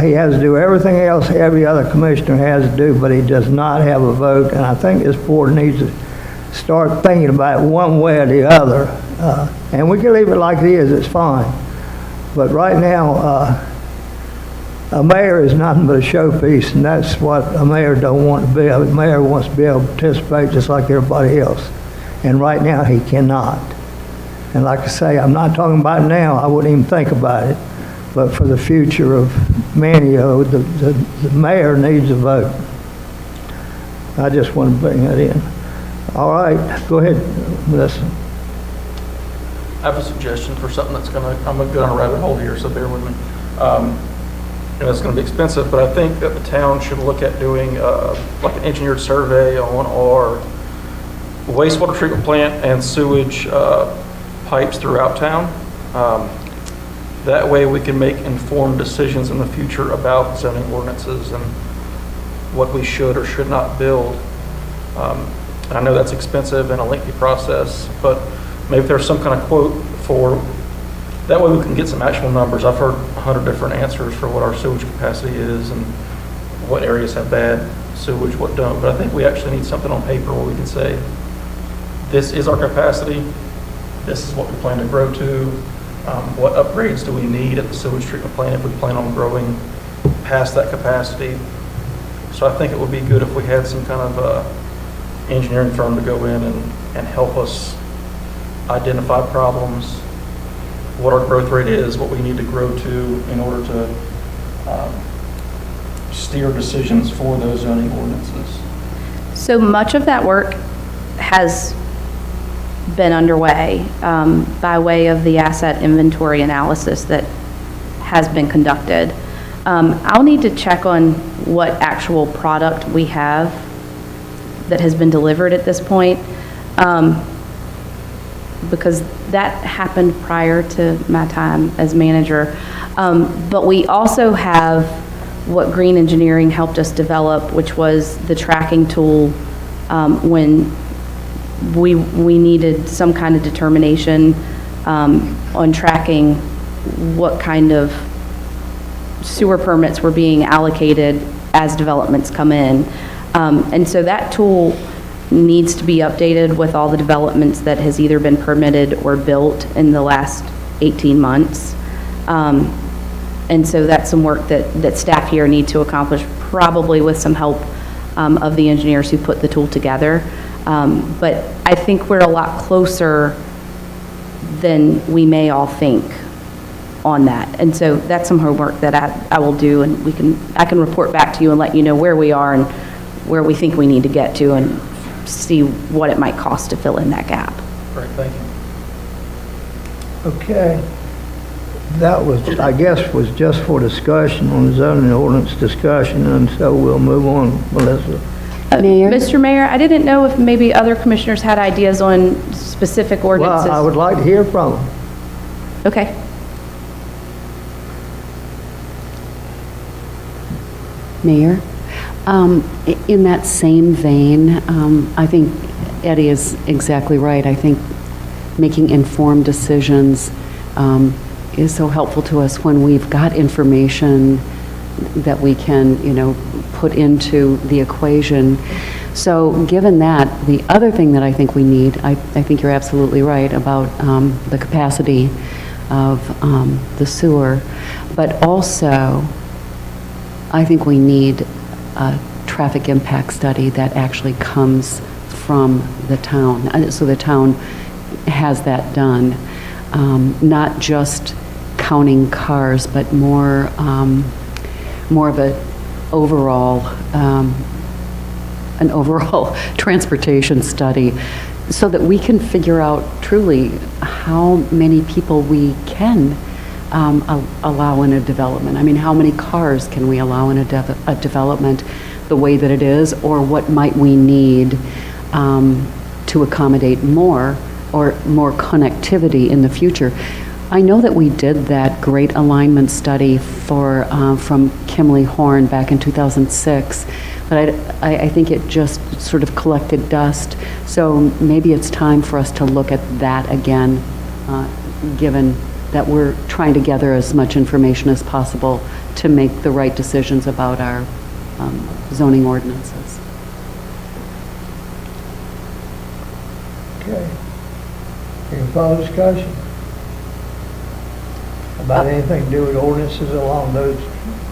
He has to do everything else every other commissioner has to do, but he does not have a vote, and I think this board needs to start thinking about it one way or the other. And we can leave it like it is, it's fine. But right now, a mayor is nothing but a showpiece, and that's what a mayor don't want to be. A mayor wants to be able to participate just like everybody else. And right now, he cannot. And like I say, I'm not talking about now, I wouldn't even think about it. But for the future of Manteo, the mayor needs a vote. I just want to bring that in. All right, go ahead, Melissa. I have a suggestion for something I'm gonna go down a rabbit hole here, so bear with me. And it's gonna be expensive, but I think that the town should look at doing like an engineered survey on our wastewater treatment plant and sewage pipes throughout town. That way we can make informed decisions in the future about zoning ordinances and what we should or should not build. I know that's expensive and a lengthy process, but maybe there's some kind of quote for, that way we can get some actual numbers. I've heard 100 different answers for what our sewage capacity is and what areas have bad sewage, what don't. But I think we actually need something on paper where we can say, this is our capacity, this is what we plan to grow to, what upgrades do we need at the sewage treatment plant if we plan on growing past that capacity. So I think it would be good if we had some kind of engineering firm to go in and help us identify problems, what our growth rate is, what we need to grow to in order to steer decisions for those zoning ordinances. So much of that work has been underway by way of the asset inventory analysis that has been conducted. I'll need to check on what actual product we have that has been delivered at this point, because that happened prior to my time as manager. But we also have what Green Engineering helped us develop, which was the tracking tool when we needed some kind of determination on tracking what kind of sewer permits were being allocated as developments come in. And so that tool needs to be updated with all the developments that has either been permitted or built in the last 18 months. And so that's some work that staff here need to accomplish, probably with some help of the engineers who put the tool together. But I think we're a lot closer than we may all think on that. And so that's some homework that I will do, and I can report back to you and let you know where we are and where we think we need to get to and see what it might cost to fill in that gap. Great, thank you. Okay. That was, I guess, was just for discussion on the zoning ordinance discussion, and so we'll move on, Melissa. Mayor? Mr. Mayor, I didn't know if maybe other commissioners had ideas on specific ordinances. Well, I would like to hear from them. Okay. Mayor, in that same vein, I think Eddie is exactly right. I think making informed decisions is so helpful to us when we've got information that we can, put into the equation. So given that, the other thing that I think we need, I think you're absolutely right about the capacity of the sewer, but also I think we need a traffic impact study that actually comes from the town, so the town has that done, not just counting cars, but more of an overall transportation study, so that we can figure out truly how many people we can allow in a development. I mean, how many cars can we allow in a development the way that it is, or what might we need to accommodate more, or more connectivity in the future. I know that we did that great alignment study for, from Kimley Horn back in 2006, but I think it just sort of collected dust. So maybe it's time for us to look at that again, given that we're trying to gather as much information as possible to make the right decisions about our zoning ordinances. Okay. Any further discussion about anything to do with ordinances along those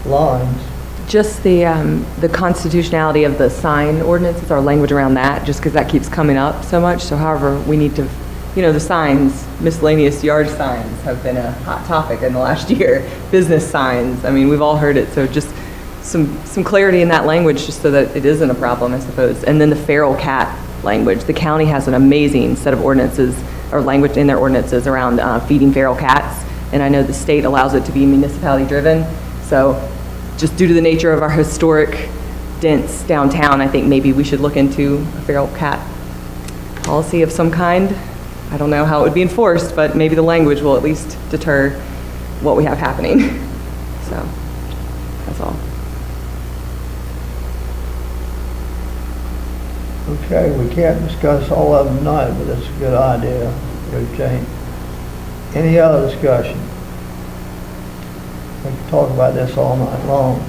lines? Just the constitutionality of the sign ordinances, our language around that, just because that keeps coming up so much. So however, we need to, the signs, miscellaneous yard signs have been a hot topic in the last year. Business signs, I mean, we've all heard it. So just some clarity in that language, just so that it isn't a problem, I suppose. And then the feral cat language. The county has an amazing set of ordinances, or language in their ordinances around feeding feral cats. And I know the state allows it to be municipality driven. So just due to the nature of our historic, dense downtown, I think maybe we should look into a feral cat policy of some kind. I don't know how it would be enforced, but maybe the language will at least deter what we have happening. So that's all. Okay, we can't discuss all of them tonight, but that's a good idea, Routine. Any other discussion? We can talk about this all night long,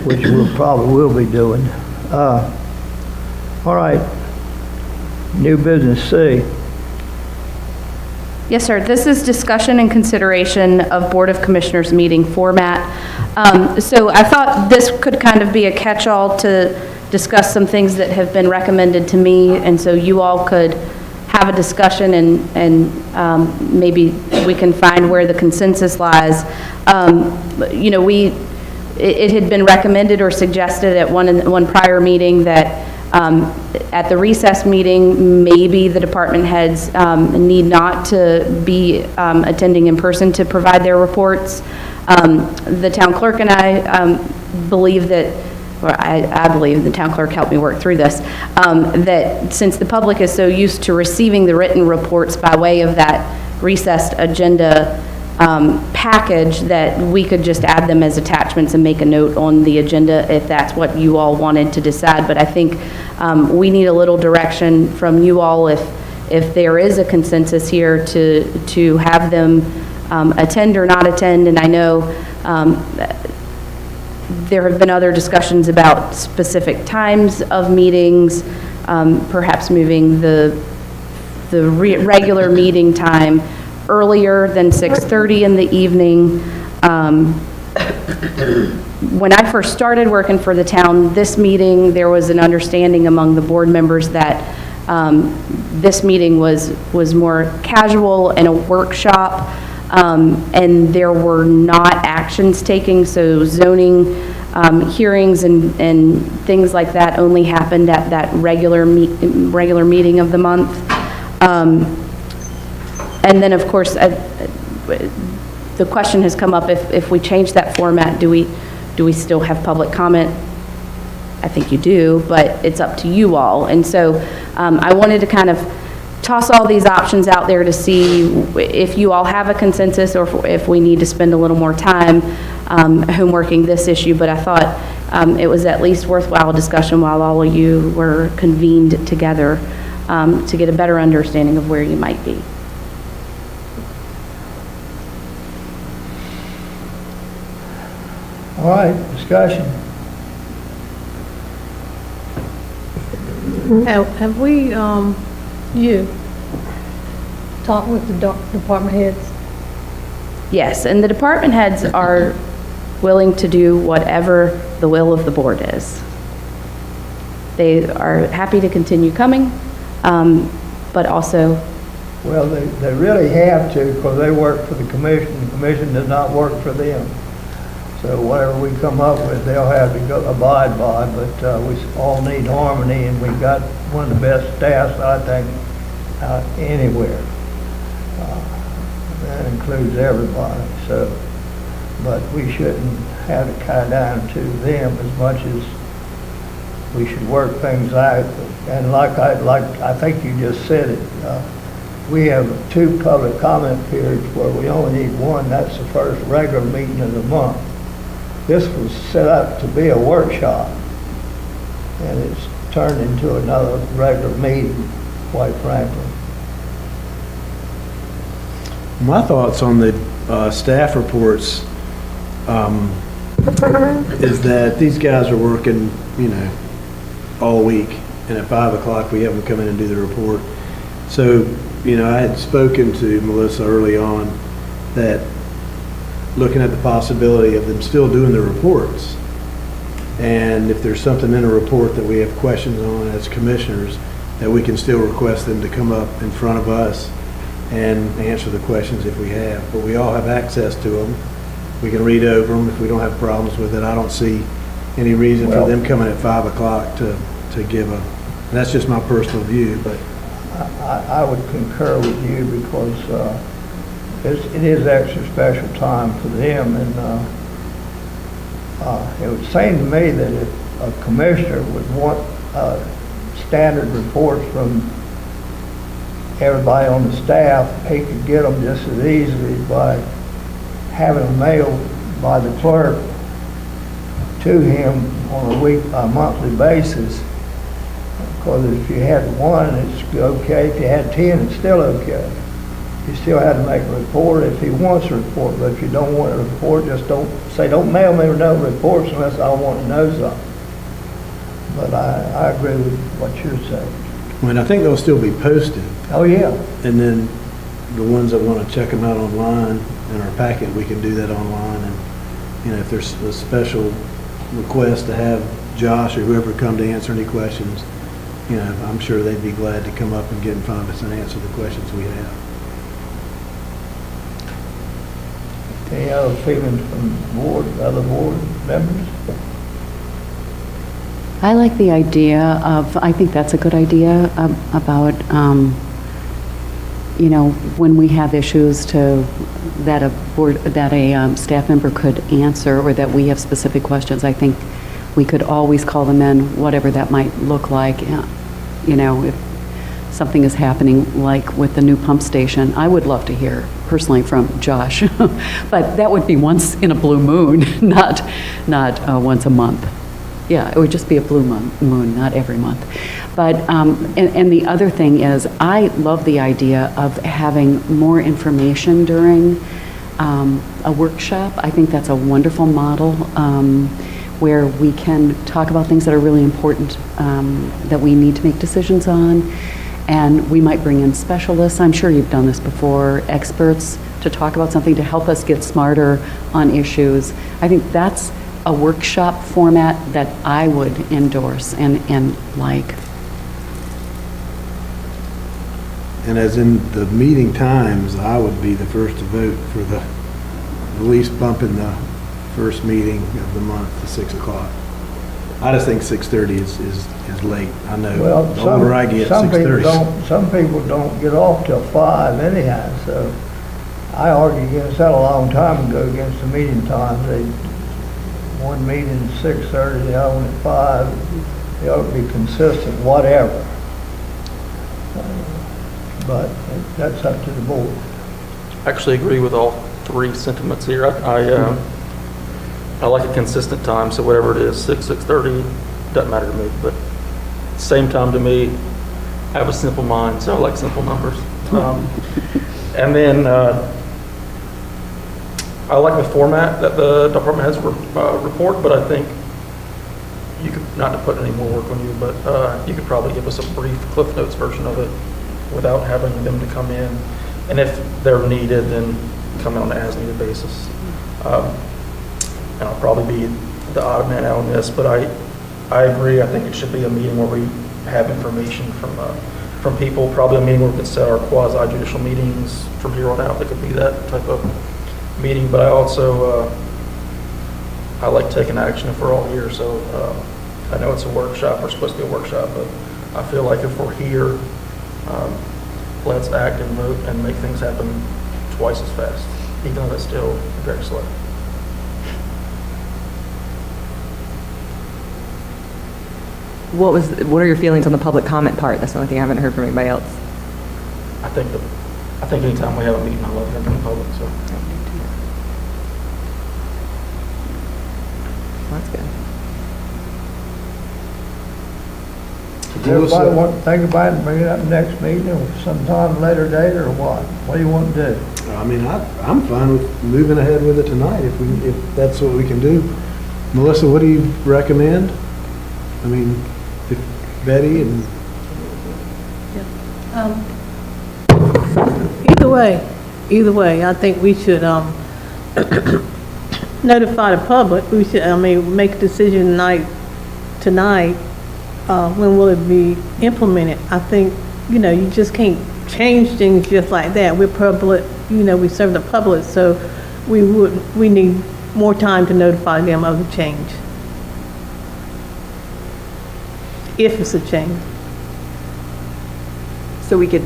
which we probably will be doing. All right, new business C. Yes, sir. This is discussion and consideration of Board of Commissioners meeting format. So I thought this could kind of be a catch-all to discuss some things that have been recommended to me, and so you all could have a discussion and maybe we can find where the consensus lies. It had been recommended or suggested at one prior meeting that at the recess meeting, maybe the department heads need not to be attending in person to provide their reports. The town clerk and I believe that, or I believe, the town clerk helped me work through this, that since the public is so used to receiving the written reports by way of that recessed agenda package, that we could just add them as attachments and make a note on the agenda if that's what you all wanted to decide. But I think we need a little direction from you all if there is a consensus here to have them attend or not attend. And I know there have been other discussions about specific times of meetings, perhaps moving the regular meeting time earlier than 6:30 in the evening. When I first started working for the town, this meeting, there was an understanding among the board members that this meeting was more casual and a workshop, and there were not actions taken, so zoning hearings and things like that only happened at that regular meeting of the month. And then, of course, the question has come up, if we change that format, do we still have public comment? I think you do, but it's up to you all. And so I wanted to kind of toss all these options out there to see if you all have a consensus or if we need to spend a little more time homeworking this issue. But I thought it was at least worthwhile discussion while all of you were convened together to get a better understanding of where you might be. All right, discussion. Have we, you talked with the department heads? Yes, and the department heads are willing to do whatever the will of the board is. They are happy to continue coming, but also Well, they really have to, because they work for the commission. The commission does not work for them. So whatever we come up with, they'll have to go abide by, but we all need harmony, and we've got one of the best staffs, I think, anywhere. That includes everybody, so, but we shouldn't have it tied down to them as much as we should work things out. And like I think you just said it, we have 2 public comment periods where we only need 1. That's the first regular meeting of the month. This was set up to be a workshop, and it's turned into another regular meeting, quite frankly. My thoughts on the staff reports is that these guys are working, all week, and at 5 o'clock we have them come in and do the report. So, I had spoken to Melissa early on that looking at the possibility of them still doing the reports, and if there's something in a report that we have questions on as commissioners, that we can still request them to come up in front of us and answer the questions if we have. But we all have access to them. We can read over them if we don't have problems with it. I don't see any reason for them coming at 5 o'clock to give a, and that's just my personal view, but. I would concur with you, because it is extra special time for them, and it would seem to me that if a commissioner would want standard reports from everybody on the staff, he could get them just as easily by having them mailed by the clerk to him on a monthly basis. Because if you had 1, it's okay. If you had 10, it's still okay. You still have to make a report if he wants a report. But if you don't want a report, just don't mail me no reports unless I want to know something. But I agree with what you're saying. Well, I think they'll still be posted. Oh, yeah. And then the ones that want to check them out online in our packet, we can do that online. And, if there's a special request to have Josh or whoever come to answer any questions, I'm sure they'd be glad to come up and get in front of us and answer the questions we have. Any other feelings from other board members? I like the idea of, I think that's a good idea about, when we have issues that a staff member could answer, or that we have specific questions. I think we could always call them in, whatever that might look like. If something is happening, like with the new pump station, I would love to hear personally from Josh, but that would be once in a blue moon, not once a month. Yeah, it would just be a blue moon, not every month. But, and the other thing is, I love the idea of having more information during a workshop. I think that's a wonderful model, where we can talk about things that are really important, that we need to make decisions on. And we might bring in specialists. I'm sure you've done this before, experts, to talk about something to help us get smarter on issues. I think that's a workshop format that I would endorse and like. And as in the meeting times, I would be the first to vote for the least bump in the first meeting of the month to 6 o'clock. I just think 6:30 is late. I know, Well, the older I get, some 6:30. some people don't get off till 5 anyhow, so I argued against that a long time ago, against the meeting times. One meeting at 6:30, the other one at 5. They ought to be consistent, whatever. But that's up to the board. I actually agree with all 3 sentiments here. I like a consistent time, so whatever it is, 6:30, doesn't matter to me. But same time to me, I have a simple mind, so I like simple numbers. And then I like the format that the department heads report, but I think you could, not to put any more work on you, but you could probably give us a brief Cliff Notes version of it without having them to come in. And if they're needed, then come in on an as-needed basis. And I'll probably be the odd man out on this, but I agree. I think it should be a meeting where we have information from from people, probably a meeting where we could set our quasi-judicial meetings from here on out. That could be that type of meeting, but I also, I like taking action if we're all here, so I know it's a workshop, we're supposed to be a workshop, but I feel like if we're here, let's act and vote and make things happen twice as fast, even though it's still very slow. What are your feelings on the public comment part? That's the only thing I haven't heard from anybody else. I think anytime we have a meeting, I love hearing from the public, so. That's good. Everybody want to think about it and bring it up next meeting or sometime later date or what? What do you want to do? I mean, I'm fine with moving ahead with it tonight if that's what we can do. Melissa, what do you recommend? I mean, if Betty and... Either way, I think we should notify the public. We should, make a decision tonight. When will it be implemented? I think, you just can't change things just like that. We're public, we serve the public, so we need more time to notify them of the change. If it's a change. So we could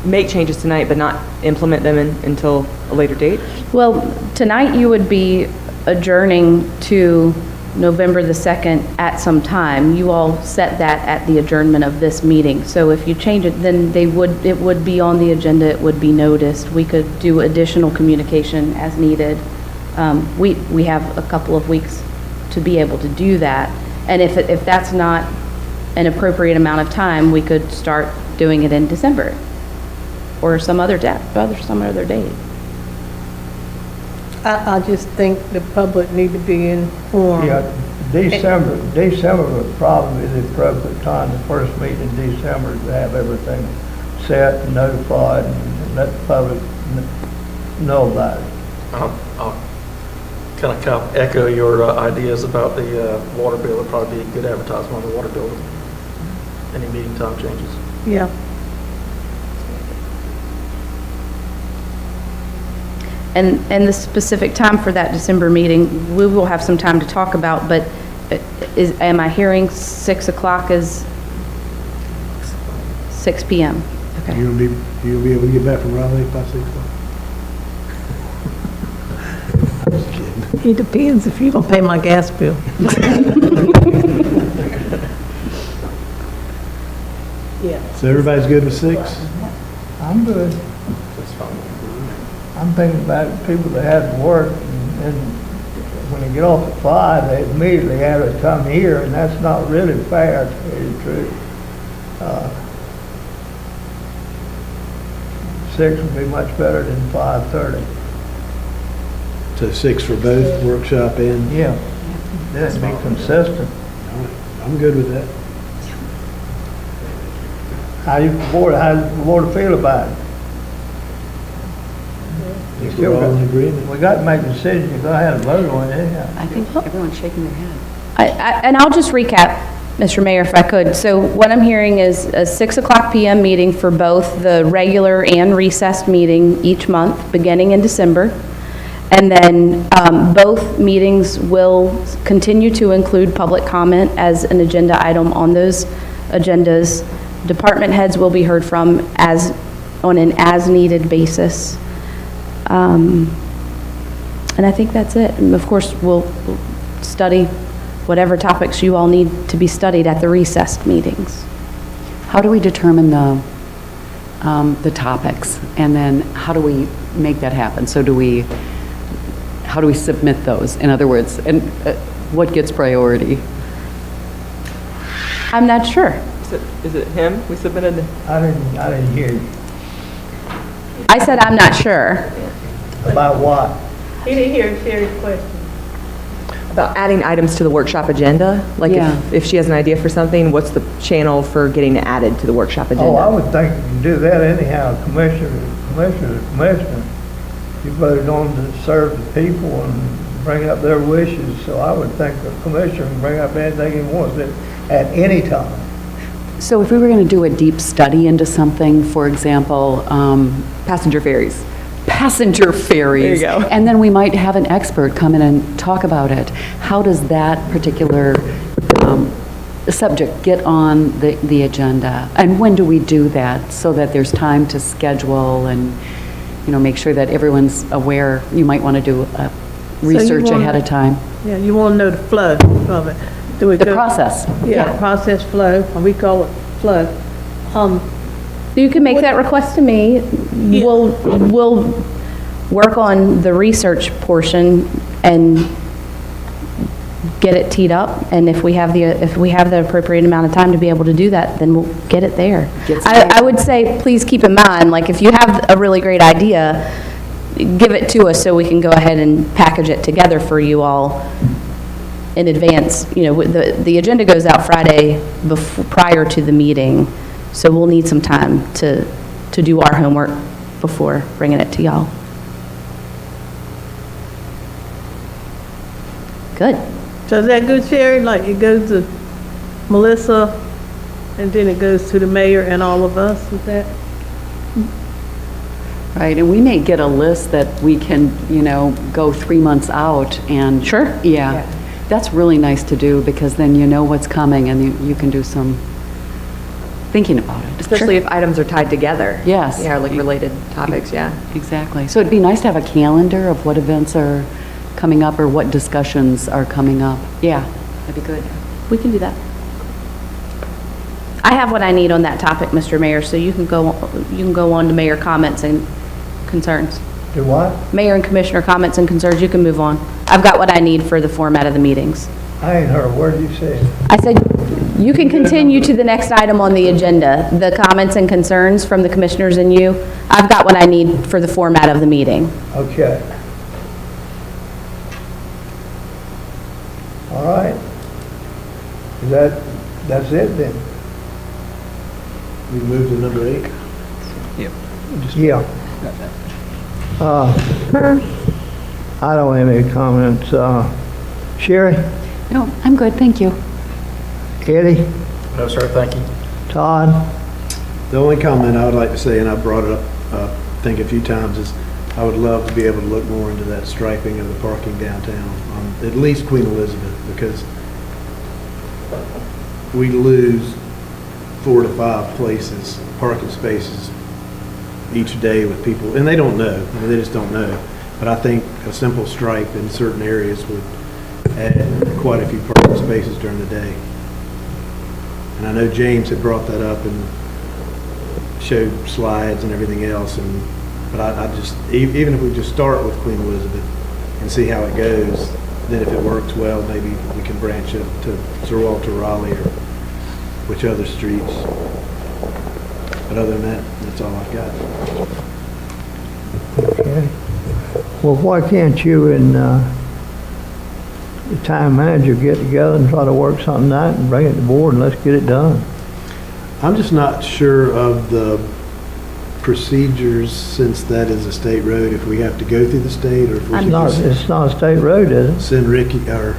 make changes tonight, but not implement them until a later date? Well, tonight you would be adjourning to November the 2nd at some time. You all set that at the adjournment of this meeting. So if you change it, then it would be on the agenda, it would be noticed. We could do additional communication as needed. We have a couple of weeks to be able to do that. And if that's not an appropriate amount of time, we could start doing it in December or some other date. I just think the public need to be informed. Yeah, December would probably be the appropriate time, the first meeting in December, to have everything set and notified and let the public know about it. I'll kind of echo your ideas about the water bill. It'd probably be a good advertisement on the water bill. Any meeting time changes. Yeah. And the specific time for that December meeting, we will have some time to talk about, but am I hearing 6 o'clock is 6 p.m.? Okay. You'll be able to get back from Raleigh by 6 o'clock? It depends if you're going to pay my gas bill. Yeah. So everybody's good with 6? I'm good. I'm thinking about people that have to work, and when they get off at 5, they immediately have to come here, and that's not really fair, to tell you the truth. 6 would be much better than 5:30. So 6 for both workshop and... Yeah, that'd be consistent. I'm good with that. How does the board feel about it? We're all in agreement. We got to make a decision. You're going to have to vote on it anyhow. I think everyone's shaking their head. And I'll just recap, Mr. Mayor, if I could. So what I'm hearing is a 6 o'clock p.m. meeting for both the regular and recessed meeting each month, beginning in December. And then both meetings will continue to include public comment as an agenda item on those agendas. Department heads will be heard from on an as-needed basis. And I think that's it. And of course, we'll study whatever topics you all need to be studied at the recessed meetings. How do we determine the topics, and then how do we make that happen? So how do we submit those? In other words, and what gets priority? I'm not sure. Is it him? We submitted. I didn't hear you. I said I'm not sure. About what? He didn't hear Sherry's question. About adding items to the workshop agenda? Like if she has an idea for something, what's the channel for getting it added to the workshop agenda? Oh, I would think you can do that anyhow, commissioner. You voted on to serve the people and bring up their wishes, so I would think the commissioner can bring up anything he wants at any time. So if we were going to do a deep study into something, for example, Passenger ferries. passenger ferries. There you go. And then we might have an expert come in and talk about it. How does that particular subject get on the agenda? And when do we do that so that there's time to schedule and, make sure that everyone's aware? You might want to do research ahead of time. Yeah, you want to know the flow of it. The process. Yeah, process flow, or we call it flow. You can make that request to me. We'll work on the research portion and get it teed up, and if we have the appropriate amount of time to be able to do that, then we'll get it there. I would say, please keep in mind, like, if you have a really great idea, give it to us so we can go ahead and package it together for you all in advance. The agenda goes out Friday prior to the meeting, so we'll need some time to do our homework before bringing it to y'all. Good. So is that good, Sherry? Like, it goes to Melissa, and then it goes to the mayor and all of us, is that? Right, and we may get a list that we can, go 3 months out and. Sure. Yeah, that's really nice to do, because then you know what's coming and you can do some thinking about it. Especially if items are tied together. Yes. Yeah, like related topics, yeah. Exactly. So it'd be nice to have a calendar of what events are coming up or what discussions are coming up. Yeah, that'd be good. We can do that. I have what I need on that topic, Mr. Mayor, so you can go on to mayor comments and concerns. Do what? Mayor and commissioner comments and concerns, you can move on. I've got what I need for the format of the meetings. I ain't heard, what did you say? I said, you can continue to the next item on the agenda, the comments and concerns from the commissioners and you. I've got what I need for the format of the meeting. Okay. All right. That's it then? We move to number 8? Yeah. I don't have any comments. Sherry? No, I'm good, thank you. Eddie? No, sir, thank you. Todd? The only comment I would like to say, and I brought it up, I think a few times, is I would love to be able to look more into that striping of the parking downtown, at least Queen Elizabeth, because we lose 4 to 5 places, parking spaces, each day with people, and they don't know. I mean, they just don't know. But I think a simple stripe in certain areas would add quite a few parking spaces during the day. And I know James had brought that up and showed slides and everything else, but I just, even if we just start with Queen Elizabeth and see how it goes, then if it works well, maybe we can branch it to Sir Walter Raleigh or which other streets. But other than that, that's all I've got. Okay. Well, why can't you and the town manager get together and try to work something out and bring it to the board and let's get it done? I'm just not sure of the procedures, since that is a state road, if we have to go through the state or if we It's not a state road, is it? send Ricky or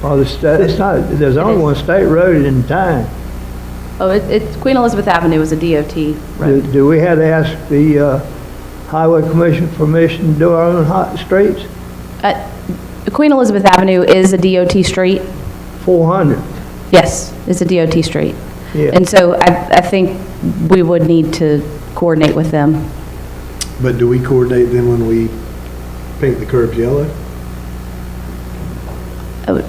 Or there's only one state road in town. Oh, it's Queen Elizabeth Avenue is a DOT road. Do we have to ask the Highway Commission permission to do our own streets? Queen Elizabeth Avenue is a DOT street. 400. Yes, it's a DOT street. Yeah. And so I think we would need to coordinate with them. But do we coordinate them when we paint the curbs yellow?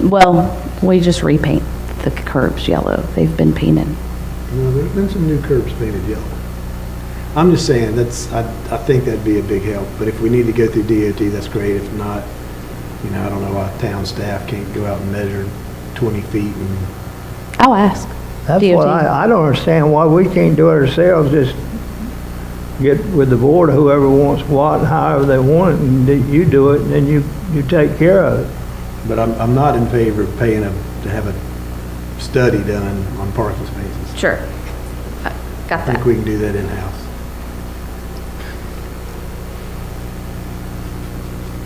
Well, we just repaint the curbs yellow. They've been painted. No, there's been some new curbs painted yellow. I'm just saying, I think that'd be a big help, but if we need to go through DOT, that's great. If not, I don't know why town staff can't go out and measure 20 feet and... I'll ask. That's DOT. what I don't understand why we can't do it ourselves, just get with the board, whoever wants what, however they want it, and you do it, and then you take care of it. But I'm not in favor of paying to have a study done on parking spaces. Sure. Got I that. think we can do that in-house.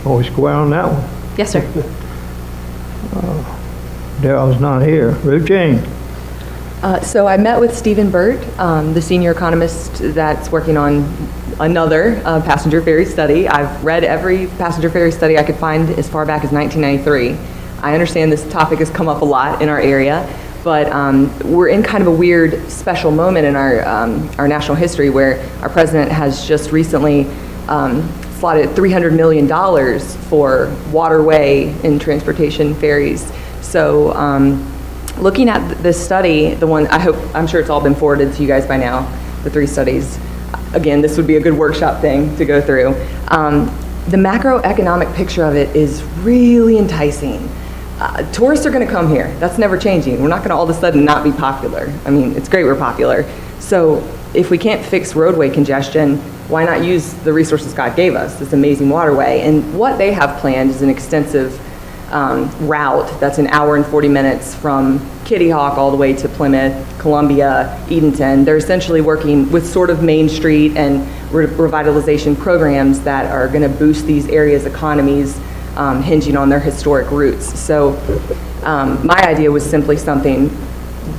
Are we square on that one? Yes, sir. Daryl's not here. Ruth Jane? So I met with Stephen Burt, the senior economist that's working on another passenger ferry study. I've read every passenger ferry study I could find as far back as 1993. I understand this topic has come up a lot in our area, but we're in kind of a weird special moment in our national history where our president has just recently slotted $300 million for waterway and transportation ferries. So looking at this study, the one I'm sure it's all been forwarded to you guys by now, the 3 studies. Again, this would be a good workshop thing to go through. The macroeconomic picture of it is really enticing. Tourists are going to come here. That's never changing. We're not going to all of a sudden not be popular. I mean, it's great we're popular. So if we can't fix roadway congestion, why not use the resources God gave us, this amazing waterway? And what they have planned is an extensive route that's an hour and 40 minutes from Kitty Hawk all the way to Plymouth, Columbia, Edenton. They're essentially working with sort of Main Street and revitalization programs that are going to boost these areas' economies, hinging on their historic roots. So my idea was simply something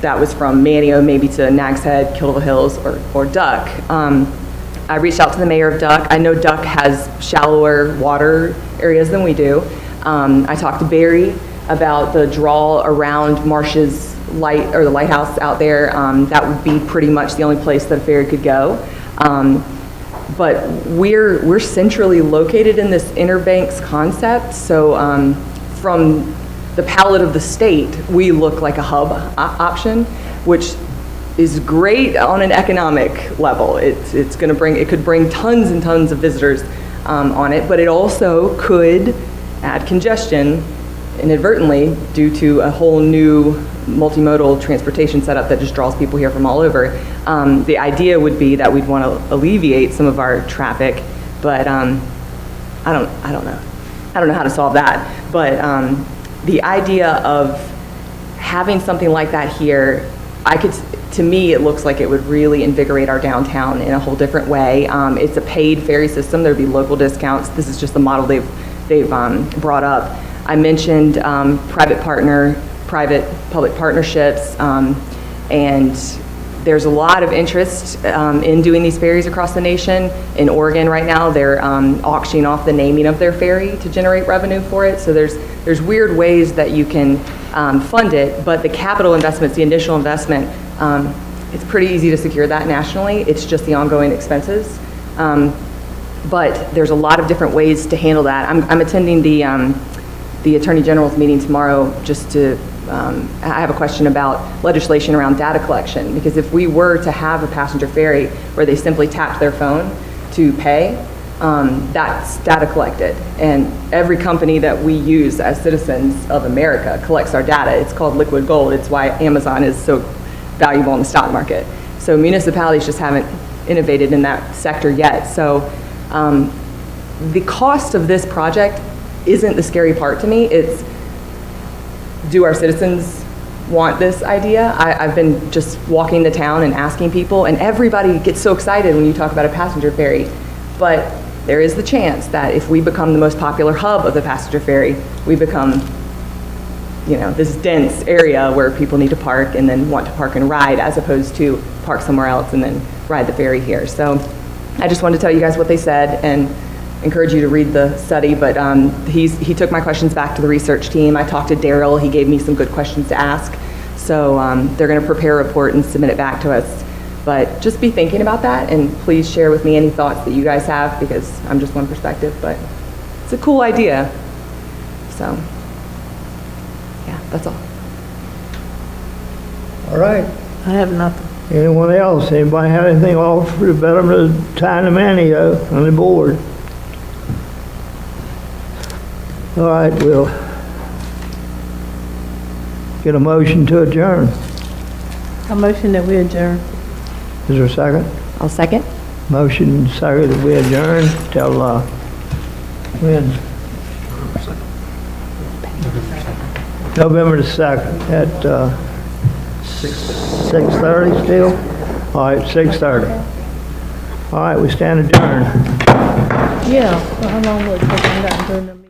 that was from Manteo maybe to Nags Head, Killable Hills, or Duck. I reached out to the mayor of Duck. I know Duck has shallower water areas than we do. I talked to Barry about the draw around Marsh's the lighthouse out there. That would be pretty much the only place that a ferry could go. But we're centrally located in this Inner Banks concept. So from the palette of the state, we look like a hub option, which is great on an economic level. It could bring tons and tons of visitors on it, but it also could add congestion inadvertently due to a whole new multimodal transportation setup that just draws people here from all over. The idea would be that we'd want to alleviate some of our traffic, but I don't know. I don't know how to solve that. But the idea of having something like that here, to me, it looks like it would really invigorate our downtown in a whole different way. It's a paid ferry system. There'd be local discounts. This is just the model they've brought up. I mentioned private-public partnerships, and there's a lot of interest in doing these ferries across the nation. In Oregon right now, they're auctioning off the naming of their ferry to generate revenue for it. So there's weird ways that you can fund it, but the capital investments, the initial investment, it's pretty easy to secure that nationally. It's just the ongoing expenses. But there's a lot of different ways to handle that. I'm attending the Attorney General's meeting tomorrow just to, I have a question about legislation around data collection, because if we were to have a passenger ferry where they simply tapped their phone to pay, that's data collected. And every company that we use as citizens of America collects our data. It's called liquid gold. It's why Amazon is so valuable in the stock market. So municipalities just haven't innovated in that sector yet. So the cost of this project isn't the scary part to me. It's, do our citizens want this idea? I've been just walking the town and asking people, and everybody gets so excited when you talk about a passenger ferry. But there is the chance that if we become the most popular hub of the passenger ferry, we become, this dense area where people need to park and then want to park and ride, as opposed to park somewhere else and then ride the ferry here. So I just wanted to tell you guys what they said and encourage you to read the study, but he took my questions back to the research team. I talked to Daryl. He gave me some good questions to ask. So they're going to prepare a report and submit it back to us. But just be thinking about that, and please share with me any thoughts that you guys have, because I'm just one perspective, but it's a cool idea. So, yeah, that's all. All right. I have nothing. Anyone else? Anybody have anything to offer for the betterment of the town of Manteo on the board? All right, we'll get a motion to adjourn. A motion that we adjourn. Is there a second? I'll second. Motion second that we adjourn till when? November the 2nd at 6:30 still? All right, 6:30. All right, we stand adjourned. Yeah, how long will it take? I'm not doing them.